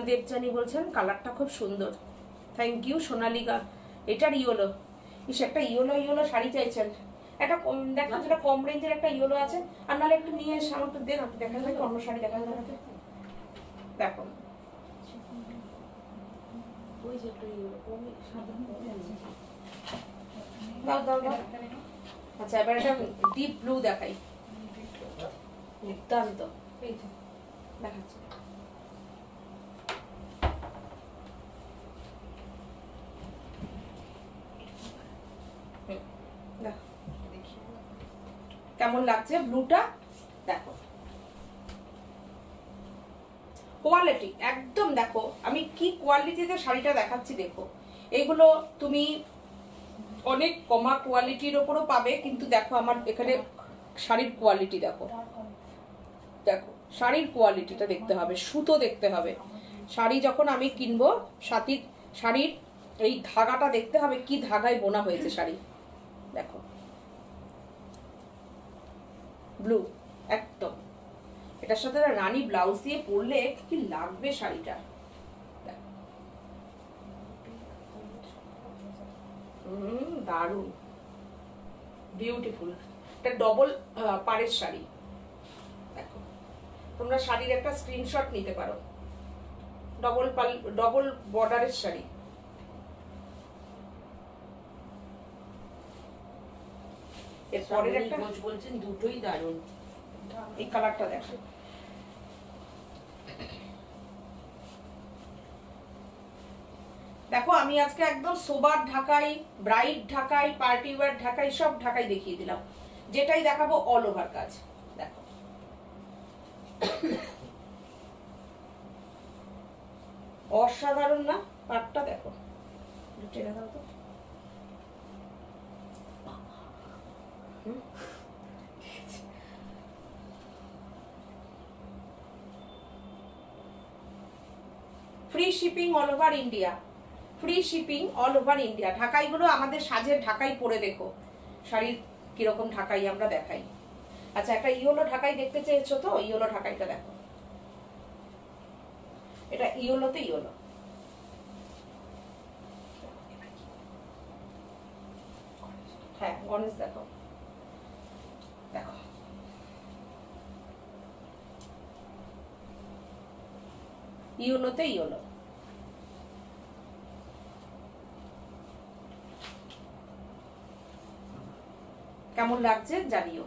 দেবজানি বলছেন কালারটা খুব সুন্দর, থ্যাংক ইউ সোনালী। এটার ইয়েলো, ইস একটা ইয়েলো ইয়েলো শাড়ি চাইছেন, একটা দেখো যেটা কম রেঞ্জের একটা ইয়েলো আছে, আর নাহলে একটু নিয়ে এসে আমাকে দেন, দেখা যায় অন্য শাড়ি দেখা যায়। দেখো ওই যে একটা ইয়েলো দাও দাও দাও। আচ্ছা এবার একটা ডিপ ব্লু দেখাই, দুর্দান্ত দেখাচ্ছি। কেমন লাগছে ব্লুটা, দেখো কোয়ালিটি একদম, দেখো আমি কি কোয়ালিটিতে শাড়িটা দেখাচ্ছি। দেখো এগুলো তুমি অনেক কমা কোয়ালিটির ওপরও পাবে, কিন্তু দেখো আমার এখানে শাড়ির কোয়ালিটি দেখো, দেখো শাড়ির কোয়ালিটিটা দেখতে হবে, সুতো দেখতে হবে। শাড়ি যখন আমি কিনবো শাড়ির এই ধাগাটা দেখতে হবে, কি ধাগায় বোনা হয়েছে শাড়ি। দেখো ব্লু একদম, এটার সাথে রানী ব্লাউজ দিয়ে পরলে কি লাগবে শাড়িটা। দারুন বিউটিফুল, এটা ডবল পাড়ের শাড়ি। দেখো তোমরা শাড়ির একটা স্ক্রিনশট নিতে পারো, ডবল বর্ডারের শাড়ি। এরপরের একটা বলছেন দুটোই দারুন, এই কালারটা দেখো, দেখো আমি আজকে একদম সোবার ঢাকাই, ব্রাইট ঢাকাই, পার্টি ওয়্যার ঢাকাই, সব ঢাকাই দেখিয়ে দিলাম। যেটাই দেখাবো অল ওভার কাজ। দেখো অসাধারণ না, পাটটা দেখো, টেনে দাও তো। Free shipping all over India, free shipping all over India. ঢাকাইগুলো আমাদের সাজের ঢাকাই পরে দেখো, শাড়ির কিরকম ঢাকাই আমরা দেখাই। আচ্ছা একটা ইয়েলো ঢাকাই দেখতে চেয়েছো তো, ইয়েলো ঢাকাইটা দেখো, এটা ইয়েলোতে ইয়েলো। হ্যাঁ গণেশ দেখো, দেখো ইয়েলোতে ইয়েলো। কেমন লাগছে জানিও।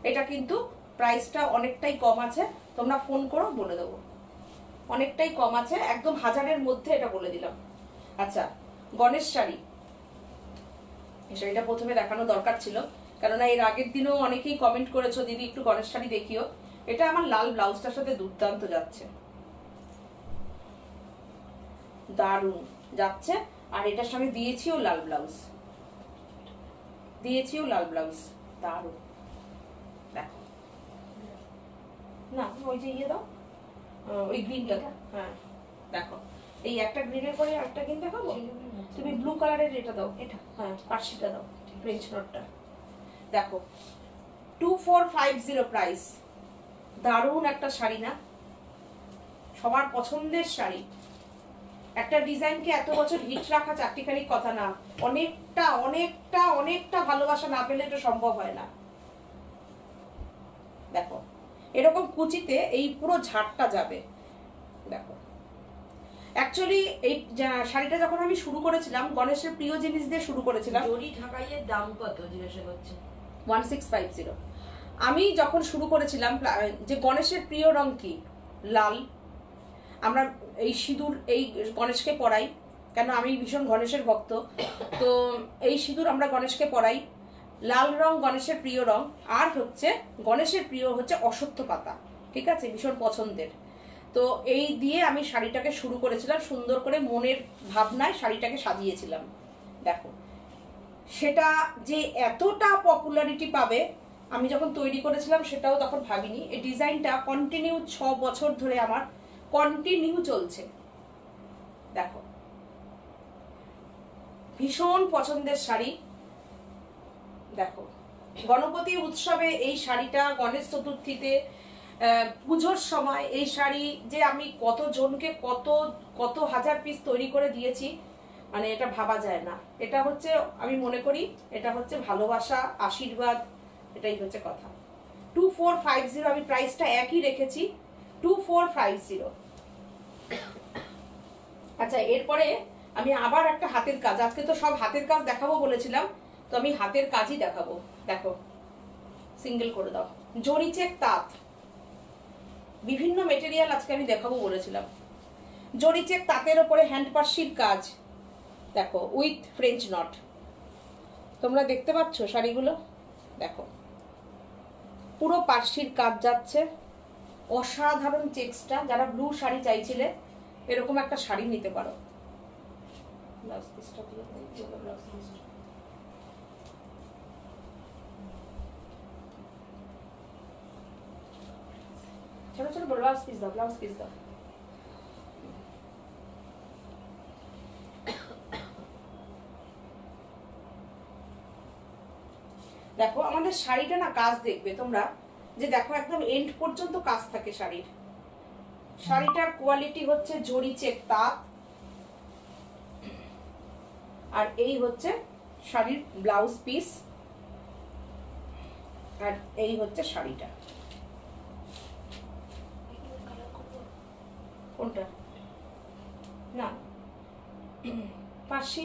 এটা কিন্তু প্রাইসটা অনেকটাই কম আছে, তোমরা ফোন করো বলে দেবো, অনেকটাই কম আছে, একদম 1000-এর মধ্যে এটা বলে দিলাম। আচ্ছা, গণেশ শাড়ি, এই শাড়িটা প্রথমে দেখানো দরকার ছিল, কেননা এর আগের দিনও অনেকেই কমেন্ট করেছো দিদি একটু গণেশ শাড়ি দেখিও। এটা আমার লাল ব্লাউজটার সাথে দুর্দান্ত যাচ্ছে, দারুণ যাচ্ছে। আর এটার সঙ্গে দিয়েছিও লাল ব্লাউজ, দারুণ। দেখো না, ওই যে ইয়ে দাও, ওই গ্রিনটা দাও। হ্যাঁ দেখো, এই একটা গ্রিনের পরে একটা গ্রিন দেখাবো, তুমি ব্লু কালারের এটা দাও, এটা হ্যাঁ পার্সিটা দাও, ফ্রেঞ্চ নটটা দেখো। 2450 প্রাইস, দারুণ একটা শাড়ি না, সবার পছন্দের শাড়ি। একটা ডিজাইনকে এত বছর হিট রাখা চারটিখানি কথা না, অনেকটা অনেকটা অনেকটা ভালোবাসা না পেলে এটা সম্ভব হয় না। দেখো এরকম কুচিতে এই পুরো ঝাড়টা যাবে। দেখো অ্যাকচুয়ালি এই শাড়িটা যখন আমি শুরু করেছিলাম, গণেশের প্রিয় জিনিস দিয়ে শুরু করেছিলাম। জরি ঢাকাইয়ের দাম কত জিজ্ঞাসা করছে? 1650। আমি যখন শুরু করেছিলাম, যে গণেশের প্রিয় রং কি? লাল। আমরা এই সিঁদুর এই গণেশকে পরাই, কেন আমি ভীষণ গণেশের ভক্ত, তো এই সিঁদুর আমরা গণেশকে পরাই। লাল রং গণেশের প্রিয় রং, আর হচ্ছে গণেশের প্রিয় হচ্ছে অশ্বত্থ পাতা, ঠিক আছে, ভীষণ পছন্দের। তো এই দিয়ে আমি শাড়িটাকে শুরু করেছিলাম, সুন্দর করে মনের ভাবনায় শাড়িটাকে সাজিয়েছিলাম। দেখো সেটা যে এতটা পপুলারিটি পাবে আমি যখন তৈরি করেছিলাম সেটাও তখন ভাবিনি। এই ডিজাইনটা কন্টিনিউ 6 বছর ধরে আমার কন্টিনিউ চলছে। দেখো ভীষণ পছন্দের শাড়ি। দেখো গণপতি উৎসবে এই শাড়িটা, গণেশ চতুর্থীতে, পুজোর সময় এই শাড়ি যে আমি কতজনকে কত কত হাজার পিস তৈরি করে দিয়েছি, মানে এটা ভাবা যায় না। এটা হচ্ছে, আমি মনে করি এটা হচ্ছে ভালোবাসা, আশীর্বাদ, এটাই হচ্ছে কথা। 2450 আমি প্রাইসটা একই রেখেছি, 2450। আচ্ছা এরপরে আমি আবার একটা হাতের কাজ, আজকে তো সব হাতের কাজ দেখাবো বলেছিলাম, তো আমি হাতের কাজই দেখাবো। দেখো সিঙ্গেল করে দাও, জরি চেক তাঁত, বিভিন্ন মেটেরিয়াল আজকে আমি দেখাবো বলেছিলাম। জরি চেক তাঁতের ওপরে হ্যান্ড পার্সির কাজ, দেখো উইথ ফ্রেঞ্চ নট। তোমরা দেখতে পাচ্ছ শাড়িগুলো, দেখো পুরো পার্সির কাজ যাচ্ছে, অসাধারণ চেক্সটা। যারা ব্লু শাড়ি চাইছিলে এরকম একটা শাড়ি নিতে পারো। ব্লাউজ পিসটা দিয়ে দাও, ব্লাউজ পিসটা ছোট ছোট ব্লাউজ পিস দাও, ব্লাউজ পিস দাও। দেখো আমাদের শাড়িটা না কাজ দেখবে তোমরা, যে দেখো একদম এন্ড পর্যন্ত কাজ থাকে শাড়ির। শাড়িটার কোয়ালিটি হচ্ছে জরি চেক তাঁত, আর এই হচ্ছে শাড়ির ব্লাউজ পিস, আর এই হচ্ছে শাড়িটা। কোনটা? না পাশি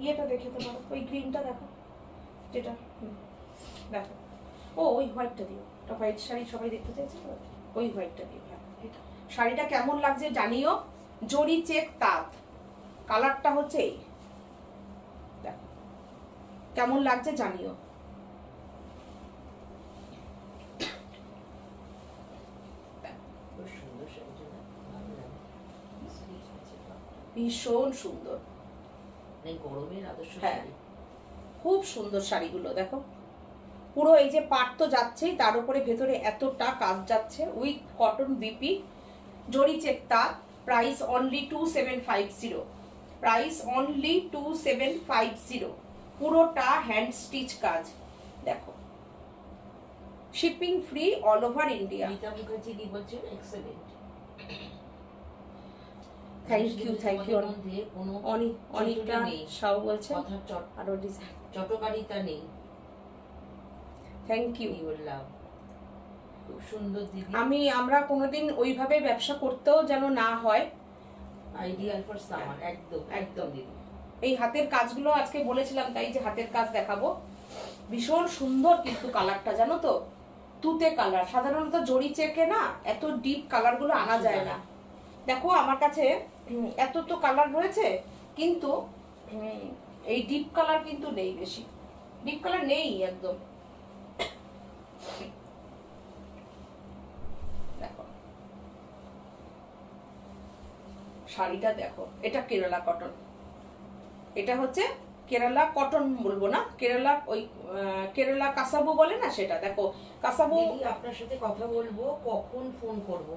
ইয়েটা দেখে তো পারো, ওই গ্রিনটা দেখো যেটা, দেখো ও ওই হোয়াইটটা দিও, ওটা হোয়াইট শাড়ি সবাই দেখতে চাইছে তো, ওই হোয়াইটটা দিও। হ্যাঁ শাড়িটা কেমন লাগছে জানিও, জরি চেক তাঁত, কালারটা হচ্ছে এই, দেখো কেমন লাগছে জানিও। ভীষণ সুন্দর, গরমের আদর্শ। হ্যাঁ খুব সুন্দর শাড়িগুলো দেখো, পুরো এই যে পাট তো যাচ্ছেই, তার উপরে ভেতরে এতটা কাজ যাচ্ছে, উইথ কটন বিপি, জরি চেক তাঁত। প্রাইস অনলি 2750, প্রাইস অনলি 2750, পুরোটা হ্যান্ড স্টিচ কাজ। দেখো shipping free all over India. Gita Mukherjee কি বলছেন? Excellent, thank you, thank you. Anita Sau বলছে আরো ডিজাইন, চটকারিতা নেই। থ্যাংক ইউ, বললাম খুব সুন্দর দিদি। আমরা কোনোদিন ওইভাবে ব্যবসা করতেও যেন না হয়, আইডিয়াল ফর সামার। একদম একদম দিদি। এই হাতের কাজগুলো আজকে বলেছিলাম তাই যে হাতের কাজ দেখাবো, ভীষণ সুন্দর কিন্তু কালারটা জানো তো, তুতে কালার, সাধারণত জরি চেকে না এত ডিপ কালার গুলো আনা যায় না। দেখো আমার কাছে এত তো কালার রয়েছে, কিন্তু এই ডিপ কালার কিন্তু নেই, বেশি ডিপ কালার নেই একদম। দেখো শাড়িটা দেখো, এটা কেরালা কটন, এটা হচ্ছে কেরালা কটন বলবো না, কেরালা ওই কেরালা কাসাবু বলে না সেটা। দেখো কাসাবু। আপনার সাথে কথা বলবো, কখন ফোন করব?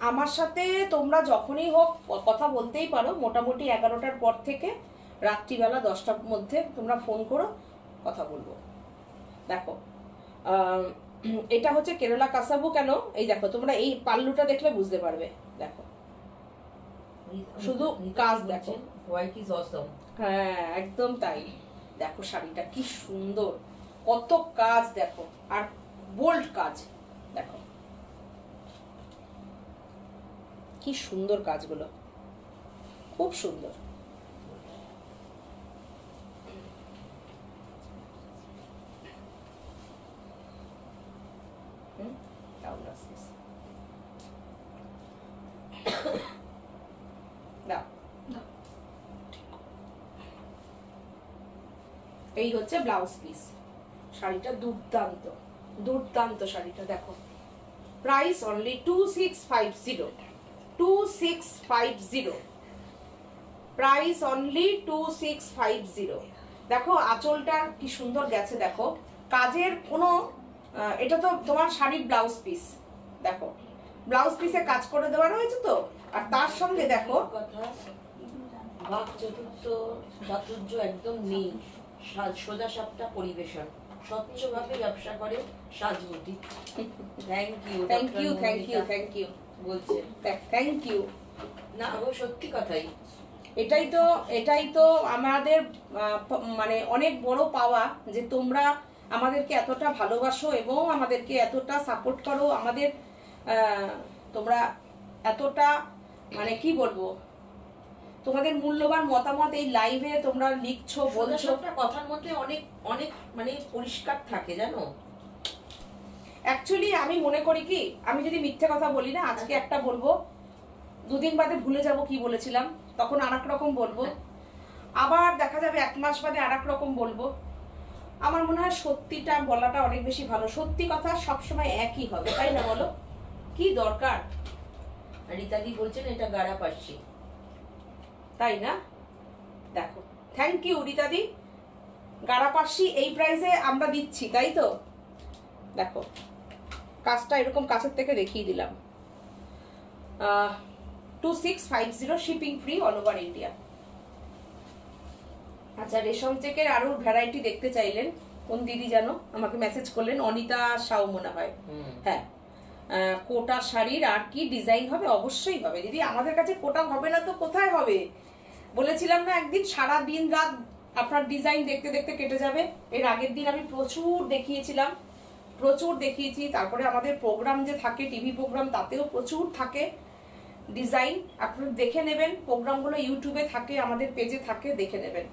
আমার সাথে তোমরা যখনই হোক কথা বলতেই পারো, মোটামুটি 11টার পর থেকে রাত্রিবেলা 10টার মধ্যে তোমরা ফোন করো, কথা বলবো। দেখো এটা হচ্ছে কেরালা কাসাবু। কেন এই দেখো, তোমরা এই পাল্লুটা দেখলে বুঝতে পারবে। দেখো শুধু কাজ দেখো, হোয়াইট ইজ অসম। হ্যাঁ একদম তাই। দেখো শাড়িটা কি সুন্দর, কত কাজ দেখো, আর বোল্ড কাজ দেখো, কি সুন্দর কাজগুলো, খুব সুন্দর। এই হচ্ছে ব্লাউজ পিস। শাড়িটা দুর্দান্ত, দুর্দান্ত শাড়িটা দেখো। Price only 2650, 2650, price only 2650। দেখো আঁচলটা কি সুন্দর গেছে, দেখো কাজের কোনো এটা তো তোমার শাড়ির ব্লাউজ পিস, দেখো ব্লাউজ পিসে কাজ করে দেওয়া রয়েছে তো, আর তার সঙ্গে দেখো ভাগ চতুর্থ চাতুর্য একদম নেই, সোজা সাপটা পরিবেশন, স্বচ্ছভাবে ব্যবসা করে সাজবুটি। Thank you, thank you, thank you, thank you বলছে। Thank you. না ও সত্যি কথাই, এটাই তো আমাদের মানে অনেক বড় পাওয়া, যে তোমরা আমাদেরকে এতটা ভালোবাসো এবং আমাদেরকে এতটা সাপোর্ট করো, আমাদের তোমরা এতটা মানে কি বলবো, তোমাদের মূল্যবান মতামত এই লাইভে তোমরা লিখছো, বলছো। কথার মধ্যে অনেক অনেক মানে পরিষ্কার থাকে জানো। অ্যাকচুয়ালি আমি মনে করি কি, আমি যদি মিথ্যে কথা বলি না, আজকে একটা বলবো, দুদিন বাদে ভুলে যাব কি বলেছিলাম, তখন আরেক রকম বলবো, আবার দেখা যাবে 1 মাস বাদে আরেক রকম বলবো। আমার মনে হয় সত্যিটা বলাটা অনেক বেশি ভালো। সত্যি কথা সবসময় একই হবে, তাই না বলো? কি দরকার? রীতাদি বলছেন এটা গাড়া পাচ্ছি, তাই না? দেখো থ্যাংক ইউ রীতাদি, গাড়া পার্সি এই প্রাইসে আমরা দিচ্ছি, তাই তো? দেখো কাজটা এরকম কাছের থেকে দেখিয়ে দিলাম। 2650, shipping free all over India. আচ্ছা রেশম চেকের আরো ভ্যারাইটি দেখতে চাইলেন কোন দিদি যেন আমাকে মেসেজ করলেন, অনিতা সাউ মনে হয়। হ্যাঁ কোটা শাড়ির আর কি ডিজাইন হবে? অবশ্যই হবে দিদি, আমাদের কাছে কোটা হবে না তো কোথায় হবে? বলেছিলাম না একদিন সারা দিন রাত আপনার ডিজাইন দেখতে দেখতে কেটে যাবে। এর আগের দিন আমি প্রচুর দেখিয়েছি, তারপরে আমাদের প্রোগ্রাম যে থাকে, টিভি প্রোগ্রাম, তাতেও প্রচুর থাকে ডিজাইন। আপনারা দেখে নেবেন, প্রোগ্রামগুলো ইউটিউবে থাকে, আমাদের পেজে থাকে, দেখে নেবেন।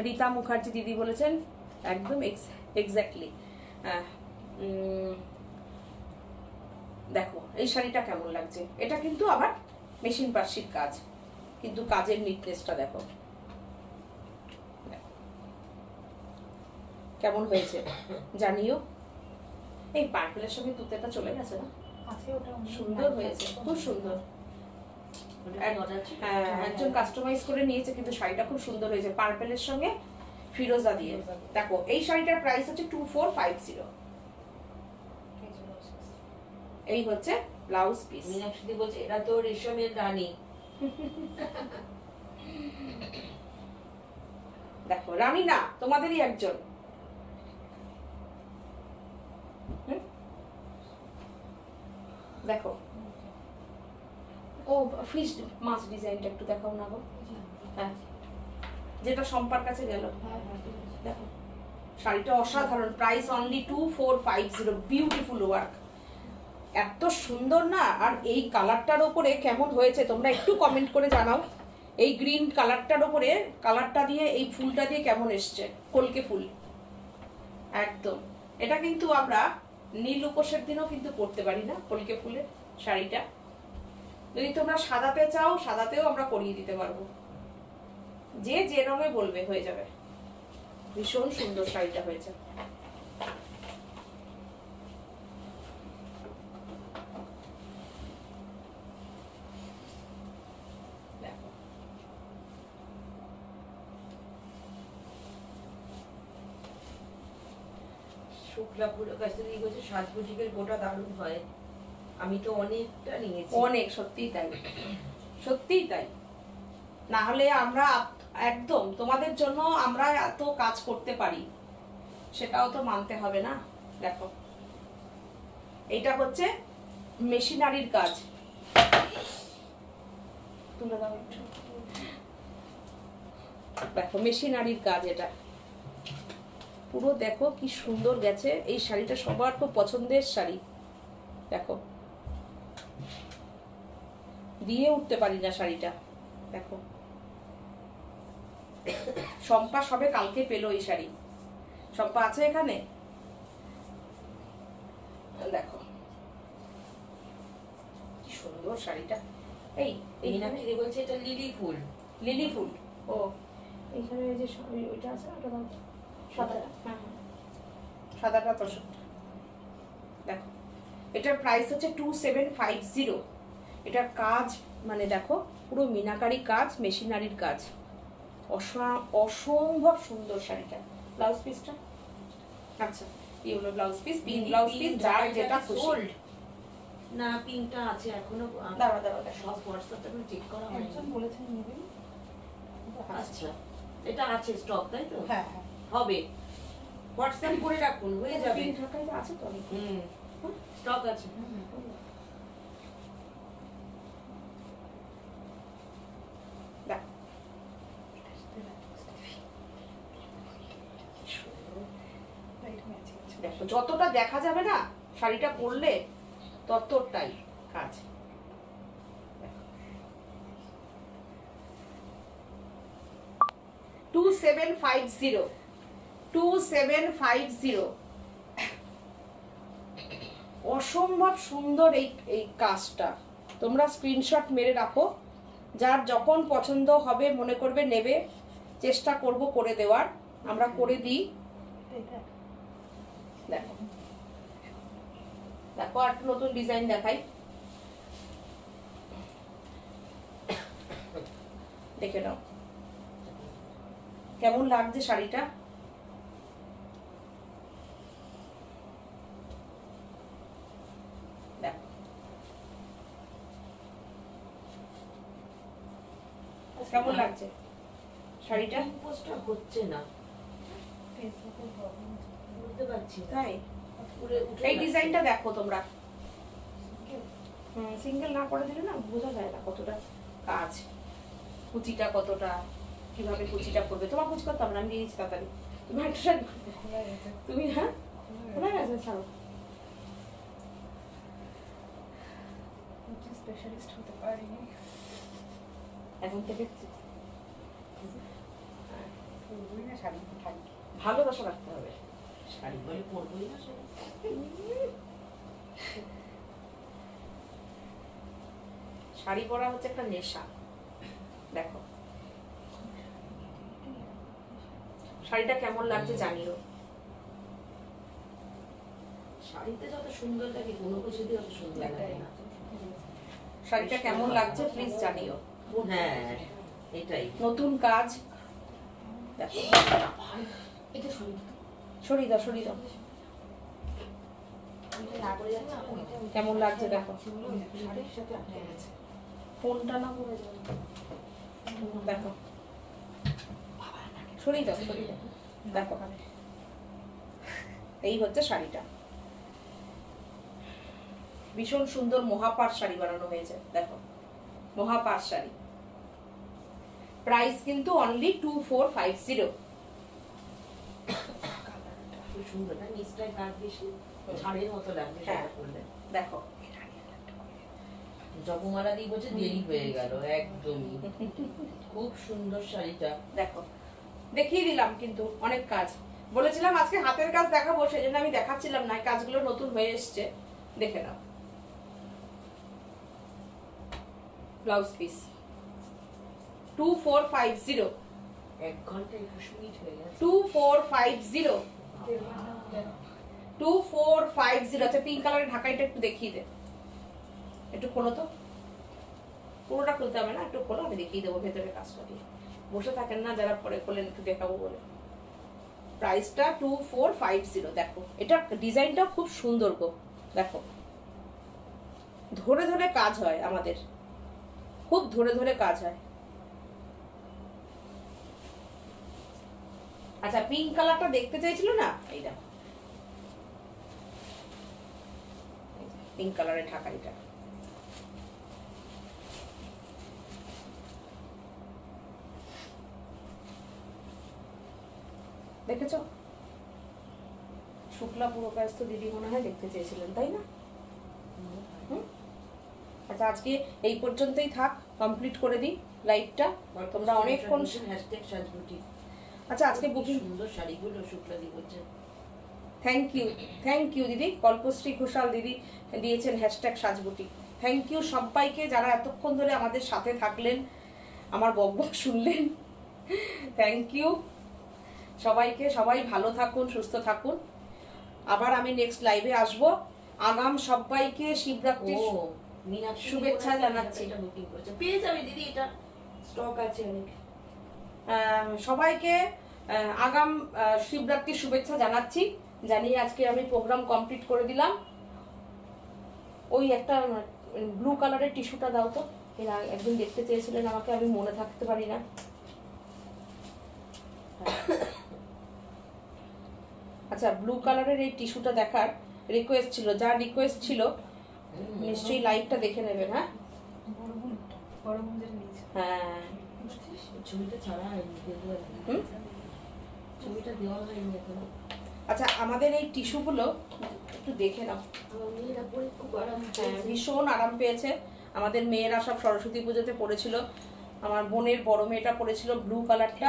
রীতা মুখার্জি দিদি বলেছেন একদম এক্স্যাক্টলি। দেখো এই শাড়িটা কেমন লাগছে, এটা কিন্তু আবার মেশিন পার্সির কাজ, কিন্তু কাজের নিটনেসটা দেখো কেমন হয়েছে জানিও। এই পার্পলের সঙ্গে তুতেটা চলে গেছে না, সুন্দর হয়েছে, খুব সুন্দর। হ্যাঁ একজন কাস্টমাইজ করে নিয়েছে, কিন্তু শাড়িটা খুব সুন্দর হয়েছে পার্পলের সঙ্গে ফিরোজা দিয়ে। দেখো এই শাড়িটার প্রাইস হচ্ছে 2450। এই হচ্ছে ব্লাউজ পিস। মীনাক্ষী বলছে এটা তো রেশমের রানী। দেখো রানী না, তোমাদেরই একজন। দেখো ও ফিশ মাছ ডিজাইনটা একটু দেখাও না গো। হ্যাঁ যেটা সম্পার কাছে গেল। দেখো শাড়িটা অসাধারণ, প্রাইস অনলি 2450, বিউটিফুল ওয়ার্ক, এত সুন্দর না। আর এই কালারটার ওপরে কেমন হয়েছে তোমরা একটু কমেন্ট করে জানাও। এই গ্রিন কালারটার ওপরে কালারটা দিয়ে এই ফুলটা দিয়ে কেমন এসছে, কলকে ফুল একদম। এটা কিন্তু আমরা নীল উপোসের দিনও কিন্তু পরতে পারি না, কলকে ফুলের শাড়িটা। যদি তোমরা সাদাতে চাও, সাদাতেও আমরা পরিয়ে দিতে পারবো, যে যে রঙে বলবে হয়ে যাবে। ভীষণ সুন্দর শাড়িটা হয়েছে। দেখো শুক্লা পুরো কাছ থেকে বলছে সাজ বুটিকের গোটা দারুণ হয়। আমি তো অনেকটা নিয়েছি। অনেক, সত্যিই তাই, সত্যিই তাই। না হলে আমরা একদম তোমাদের জন্য আমরা এত কাজ করতে পারি, সেটাও তো মানতে হবে না। দেখো এটা হচ্ছে মেশিনারির কাজ। তুলে দাও একটু। দেখো মেশিনারির কাজ, এটা পুরো দেখো কি সুন্দর গেছে। এই শাড়িটা সবার খুব পছন্দের শাড়ি। দেখো দিয়ে উঠতে পারি না শাড়িটা। দেখো শম্পা সবে কালকে পেলো এই শাড়ি। শম্পা আছে এখানে? দেখো কি সুন্দর শাড়িটা। এই এই নাকি বলছে এটা লিলি ফুল। লিলি ফুল। ও এইখানে এই যে ওইটা আছে না, ওটা দাও তো। সাদাটা, হ্যাঁ হ্যাঁ সাদাটা তো। দেখো এটার প্রাইস হচ্ছে 2750। এটার কাজ মানে দেখো পুরো মিনাকারি কাজ, মেশিনারির কাজ, অসম্ভব সুন্দর শাড়িটা। ব্লাউজ পিসটা আচ্ছা এই হলো blouse piece, pin blouse piece, যার যেটা সোল্ড না পিনটা আছে এখনো। দাঁড়া দাঁড়া সব হোয়াটসঅ্যাপে আমি চেক করা হয়নি। একজন বলেছেন নেবেন। আচ্ছা এটা আছে স্টক তাই তো? হ্যাঁ হ্যাঁ হবে, হোয়াটসঅ্যাপ করে রাখুন, হয়ে যাবে। পিন ঢাকাই আছে তো অনেক। স্টক আছে। দেখো দেখো যতটা দেখা যাবে না শাড়িটা পরলে ততটাই কাজ। 2750 অসম্ভব সুন্দর এই কাজটা। তোমরা স্ক্রিনশট মেরে রাখো, যার যখন পছন্দ হবে মনে করবে নেবে, চেষ্টা করব করে দেওয়ার, আমরা করে দিই। দেখো দেখো আর নতুন ডিজাইন দেখাই, দেখে নাও কেমন লাগছে শাড়িটা। দেখো কেমন লাগছে শাড়িটা? পোস্টটা হচ্ছে না, বুঝতে পারছি না। তাই উঠে এই ডিজাইনটা দেখো তোমরা, সিঙ্গেল না করে দিলে না বোঝা যায় না কতটা কাজ, কুচিটা কতটা, কিভাবে কুচিটা করবে। তোমার কুচি করতাম না, আমি দিয়ে দিচ্ছি তাড়াতাড়ি। তুমি একটা তুমি হ্যাঁ খোলা গেছে, ছাড়ো। স্পেশালিস্ট হতে পারিনি এখন থেকে পরবই না শাড়ি থাকি। ভালোবাসা রাখতে হবে। শাড়ি বলে পরবই না শাড়ি। শাড়ি পরা হচ্ছে একটা নেশা। দেখো শাড়িটা কেমন লাগছে জানিও। শাড়িতে যত সুন্দর লাগে কোনো কিছুতে অত সুন্দর লাগে না। শাড়িটা কেমন লাগছে প্লিজ জানিও। হ্যাঁ এটাই নতুন কাজ। দেখো এটা শুনি সরিয়ে দাও সরিয়ে দাও, কেমন লাগছে দেখো। শাড়ির সাথে আটকে গেছে। ফোনটা না পড়ে যাবে, দেখো সরিয়ে দাও সরিয়ে দাও। দেখো এই হচ্ছে শাড়িটা, ভীষণ সুন্দর মহাপাট শাড়ি বানানো হয়েছে। দেখো মহাপাট শাড়ি, প্রাইস কিন্তু অনলি 2450। খুব সুন্দর না, নিচটায় কাজ বেশি, ছাড়ের মতো লাগবে সেটা করলে। দেখো জপমালা দিয়ে বলছে দেরি হয়ে গেল, একদমই খুব সুন্দর শাড়িটা। দেখো দেখিয়ে দিলাম কিন্তু অনেক কাজ। বলেছিলাম আজকে হাতের কাজ দেখাবো, সেই জন্য আমি দেখাচ্ছিলাম না, কাজগুলো নতুন হয়ে এসছে, দেখে নাও। ব্লাউজ পিস 2450, 1 ঘন্টা 21 মিনিট হয়ে গেছে। 2450, 2450। আচ্ছা পিঙ্ক কালারের ঢাকাইটা একটু দেখিয়ে দে, একটু খোলো তো, পুরোটা খুলতে হবে না, একটু খোলো, আমি দেখিয়ে দেবো ভেতরে কাজটা দিয়ে। বসে থাকেন না যারা, পরে খোলেন একটু দেখাবো বলে। প্রাইসটা 2450। দেখো এটা ডিজাইনটা খুব সুন্দর গো, দেখো ধরে ধরে কাজ হয় আমাদের, খুব ধরে ধরে কাজ হয়। আচ্ছা পিঙ্ক কালারটা দেখতে চাইছিল না, এই দেখো পিঙ্ক কালারের ঢাকাইটা। দেখেছো শুক্লা পুরো কায়স্থ দিদি মনে হয় দেখতে চেয়েছিলেন, তাই না? আচ্ছা আজকে এই পর্যন্তই থাক, কমপ্লিট করে দিই লাইভটা। তোমরা অনেকক্ষণ #সাজবুটি। আচ্ছা আজকে বুকিং, সুন্দর শাড়িগুলো শুক্লা দি বলছে। থ্যাংক ইউ দিদি। কল্পশ্রী ঘোষাল দিদি দিয়েছেন #সাজবুটি। থ্যাংক ইউ সবাইকে যারা এতক্ষণ ধরে আমাদের সাথে থাকলেন, আমার বকবক শুনলেন। থ্যাংক ইউ সবাইকে, সবাই ভালো থাকুন, সুস্থ থাকুন। আবার আমি নেক্সট লাইভে আসব। আগাম সবাইকে শিবরাত্রি শুভেচ্ছা জানাচ্ছি। এটা বুকিং করেছে, পেয়ে যাবে দিদি, এটা স্টক আছে অনেক। সবাইকে আগাম শিবরাত্রির শুভেচ্ছা জানাচ্ছি, জানিয়ে আজকে আমি প্রোগ্রাম কমপ্লিট করে দিলাম। ওই একটা ব্লু কালারের টিস্যুটা দাও তো, এরা একদিন দেখতে চেয়েছিলেন আমাকে, আমি মনে থাকতে পারি না। আচ্ছা ব্লু কালারের এই টিস্যুটা দেখার রিকোয়েস্ট ছিল, যার রিকোয়েস্ট ছিল নিশ্চয়ই লাইভটা দেখে নেবেন। হ্যাঁ বড় বোন যেটা নিয়েছে, হ্যাঁ ছবিটা ছাড়া হয়নি, ছবিটা দেওয়া হয়নি এখনো। আচ্ছা আমাদের এই টিস্যুগুলো একটু দেখে নাও। আমার মেয়েরা পরে খুব আরাম হ্যাঁ ভীষণ আরাম পেয়েছে। আমাদের মেয়েরা সব সরস্বতী পুজোতে পড়েছিল, আমার বোনের বড় মেয়েটা পড়েছিল ব্লু কালারটা,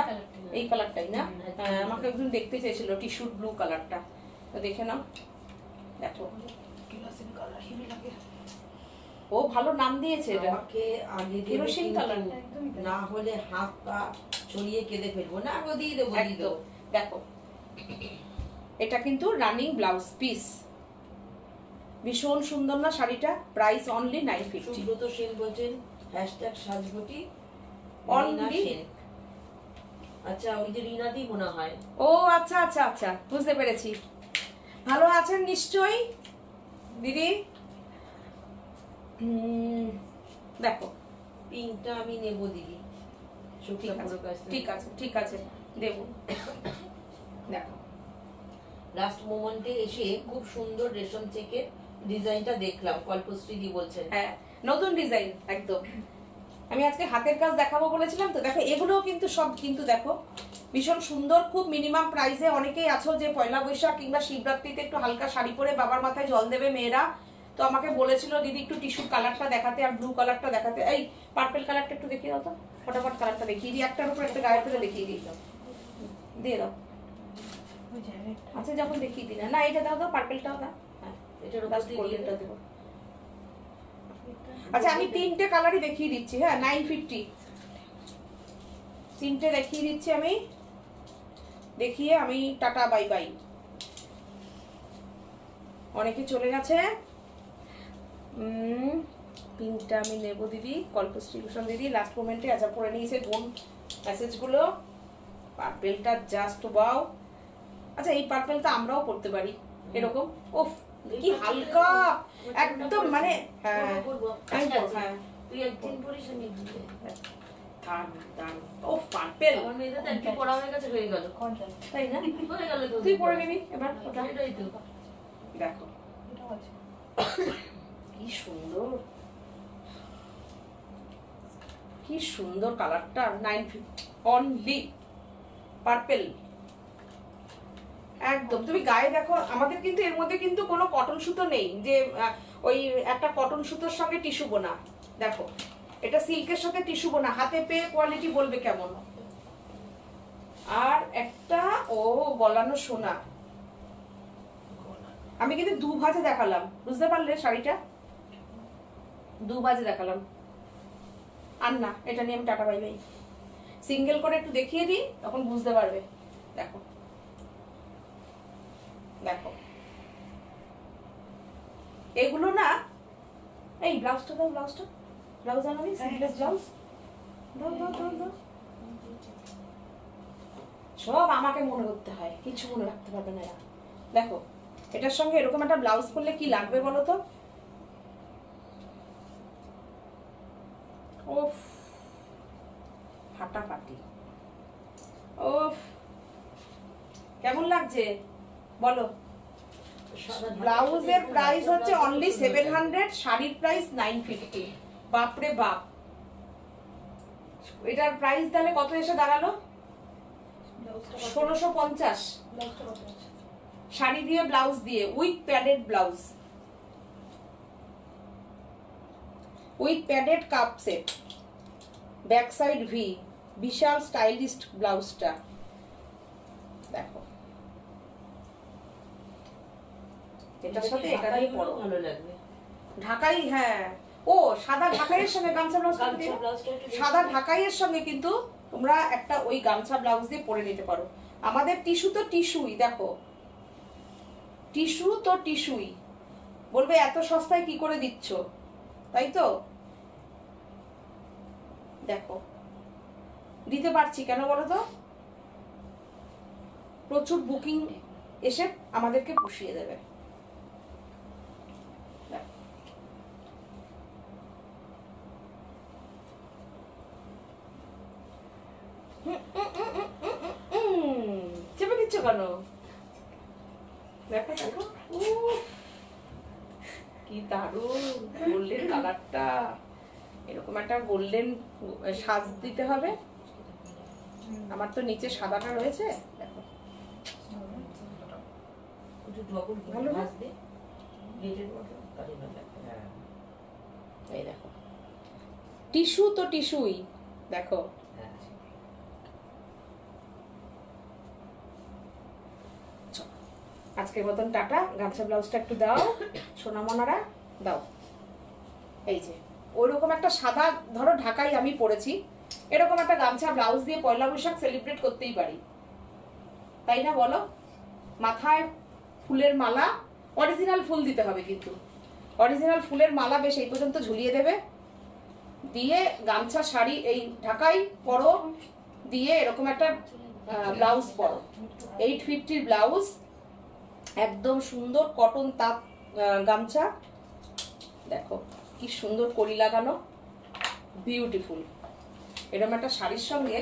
এই কালারটাই না? হ্যাঁ আমাকে একজন দেখতে চেয়েছিল টিস্যুর ব্লু কালারটা, তো দেখে নাও। দেখো ও ভালো নাম দিয়েছে এটা, আমাকে আগে দেবে কেরোসিন কিন্তু, কালার, না হলে হাত পা ছড়িয়ে কেঁদে ফেলবো না, আমি দিয়ে দেবো। একদম। দেখো এটা কিন্তু রানিং ব্লাউজ পিস, ভীষণ সুন্দর না শাড়িটা? Price only 950। সুব্রত সেন বলছেন #সাজবুটি অনলি। আচ্ছা ওই যে রিনাদি মনে হয়। ও আচ্ছা আচ্ছা আচ্ছা বুঝতে পেরেছি। ভালো আছেন নিশ্চয়ই দিদি? দেখো পিঙ্কটা আমি নেব দিদি, ঠিক আছে ঠিক আছে ঠিক আছে দেবো। দেখো লাস্ট মোমেন্টে এসে খুব সুন্দর রেশম চেকের ডিজাইনটা দেখলাম, কল্পশ্রী দি বলছেন। হ্যাঁ নতুন ডিজাইন একদম। আমি আজকে হাতের কাজ দেখাবো বলেছিলাম তো, দেখো এগুলোও কিন্তু সব কিন্তু দেখো ভীষণ সুন্দর, খুব মিনিমাম প্রাইসে। অনেকেই আছো যে পয়লা বৈশাখ কিংবা শিবরাত্রিতে একটু হালকা শাড়ি পরে বাবার মাথায় জল দেবে মেয়েরা, তো আমাকে বলেছিল দিদি একটু টিস্যুর কালারটা দেখাতে আর ব্লু কালারটা দেখাতে। এই পার্পল কালারটা একটু দেখিয়ে দাও তো, ফটাফট কালারটা দেখিয়ে দিই, একটার উপর একটা গায়ে ফেলে দেখিয়ে দিই, দিয়ে দাও। আচ্ছা যখন দেখিয়ে দিই না, এটা দাও দাও, পার্পলটাও দাও। হ্যাঁ এটার লাস্ট উপর গোল্ডেনটা দেবো। আচ্ছা আমি তিনটে কালারই দেখিয়ে দিচ্ছি। হ্যাঁ 950 তিনটে দেখিয়ে দিচ্ছি আমি, দেখিয়ে আমি টাটা বাই বাই। অনেকে চলে গেছে। পিঙ্কটা আমি নেব দিদি, কল্পশ্রী ভূষণ দিদি লাস্ট মোমেন্টে। আচ্ছা পরে নিয়েছে বোন মেসেজগুলো। পার্পেলটা জাস্ট ওয়াও। আচ্ছা এই পার্পেলটা আমরাও পড়তে পারি এরকম। ওফ কি হালকা একদম, মানে হ্যাঁ হ্যাঁ তুই একদিন পরিস আমি দান দান। ও পার্পেল আমার মেয়েদের তো একটু পড়া হয়ে গেছে, হয়ে গেল, তাই না? হয়ে গেল তো। তুই পরে নিবি এবার ওটা। এটাই তো। দেখো কি সুন্দর, কি সুন্দর কালারটা। 950 অনলি পার্পেল একদম। তুমি গায়ে দেখো, আমাদের কিন্তু এর মধ্যে কিন্তু কোনো কটন সুতো নেই যে ওই একটা কটন সুতোর সঙ্গে টিস্যু বোনা। দেখো এটা সিল্কের সাথে টিস্যু বোনা, হাতে পেয়ে কোয়ালিটি বলবে কেমন। আর একটা ও গলানো সোনা। আমি কিন্তু দু ভাজে দেখালাম, বুঝতে পারলে? শাড়িটা দু ভাজে দেখালাম। আর না, এটা নিয়ে আমি টাটা বাই বাই। সিঙ্গেল করে একটু দেখিয়ে দিই, তখন বুঝতে পারবে। দেখো দেখো, এগুলো না, এই ব্লাউজটা দাও, ব্লাউজ আনাবি, সিমপ্লেস ব্লাউজ দাও দাও দাও দাও। সব আমাকে মনে করতে হয়, কিছু মনে রাখতে পারবে না এরা। দেখো, এটার সঙ্গে এরকম একটা ব্লাউজ পরলে কি লাগবে বলো তো? ওফ, ফাটাফাটি। ওফ, কেমন লাগছে বলো? ব্লাউজের প্রাইস হচ্ছে অনলি 700, শাড়ির প্রাইস 950। বাপরে বাপ, এটার প্রাইস তাহলে কত এসে দাঁড়ালো? 1650। শাড়ি দিয়ে ব্লাউজ দিয়ে, with padded blouse, with padded cup set, back side V, বিশাল স্টাইলিস্ট ব্লাউজটা দেখো। এটার সাথে এটা দিয়ে পরো, ভালো লাগবে। ঢাকাই, হ্যাঁ। ও, সাদা ঢাকাইয়ের সঙ্গে গামছা ব্লাউজ, সাদা ঢাকাইয়ের সঙ্গে কিন্তু তোমরা একটা ওই গামছা ব্লাউজ দিয়ে পরে নিতে পারো। আমাদের টিস্যু তো টিস্যুই, দেখো টিস্যু তো টিস্যুই। বলবে এত সস্তায় কি করে দিচ্ছ, তাই তো? দেখো, দিতে পারছি কেন বলো তো? প্রচুর বুকিং এসে আমাদেরকে পুষিয়ে দেবে। চেপে দিচ্ছ কেন? দেখো দেখো, কি দারুণ গোল্ডেন কালারটা। এরকম একটা গোল্ডেন সাজ দিতে হবে। আমার তো নিচে সাদাটা রয়েছে, দেখো ভালো ভাজবে। এই দেখো, টিস্যু তো টিস্যুই, দেখো। আজকের মতন টাটা। গামছা ব্লাউজটা একটু দাও সোনামনারা, দাও। এই যে ওইরকম একটা সাদা, ধরো ঢাকাই আমি পরেছি, এরকম একটা গামছা ব্লাউজ দিয়ে পয়লা বৈশাখ সেলিব্রেট করতেই পারি, তাই না বলো? মাথায় ফুলের মালা, অরিজিনাল ফুল দিতে হবে কিন্তু, অরিজিনাল ফুলের মালা বেশ এই পর্যন্ত ঝুলিয়ে দেবে, দিয়ে গামছা শাড়ি এই ঢাকাই পরো, দিয়ে এরকম একটা ব্লাউজ পরো, 850 ব্লাউজ, একদম সুন্দর কটন তাঁত গামছা। দেখো কি সুন্দর কড়ি লাগানো, বিউটিফুল। এরকম একটা শাড়ির সঙ্গে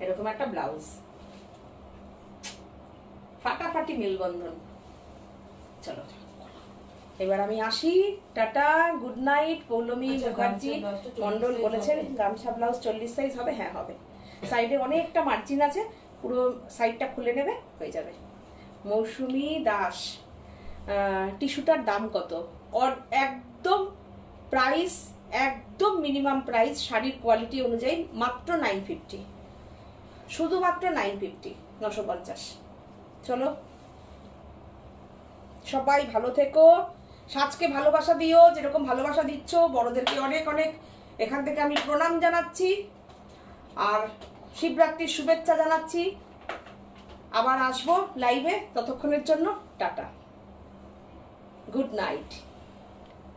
এরকম একটা ব্লাউজ, ফাটাফাটি মেলবন্ধন। চলো এবার আমি আসি, tata, good night. Poulami Mukherjee Mondal বলেছেন গামছা ব্লাউজ 40 সাইজ হবে। হ্যাঁ হবে, সাইডে অনেকটা মার্জিন আছে, পুরো সাইডটা খুলে নেবে, হয়ে যাবে। মৌসুমী দাস, টিস্যুটার দাম কত? একদম প্রাইস, একদম মিনিমাম প্রাইস শাড়ির কোয়ালিটি অনুযায়ী মাত্র 950, শুধুমাত্র 950, 950। চলো সবাই ভালো থেকো, সাজকে ভালোবাসা দিও, যেরকম ভালোবাসা দিচ্ছ বড়দেরকে অনেক অনেক এখান থেকে আমি প্রণাম জানাচ্ছি, আর শিবরাত্রির শুভেচ্ছা জানাচ্ছি। আবার আসবো লাইভে, ততক্ষণের জন্য টাটা, গুড নাইট।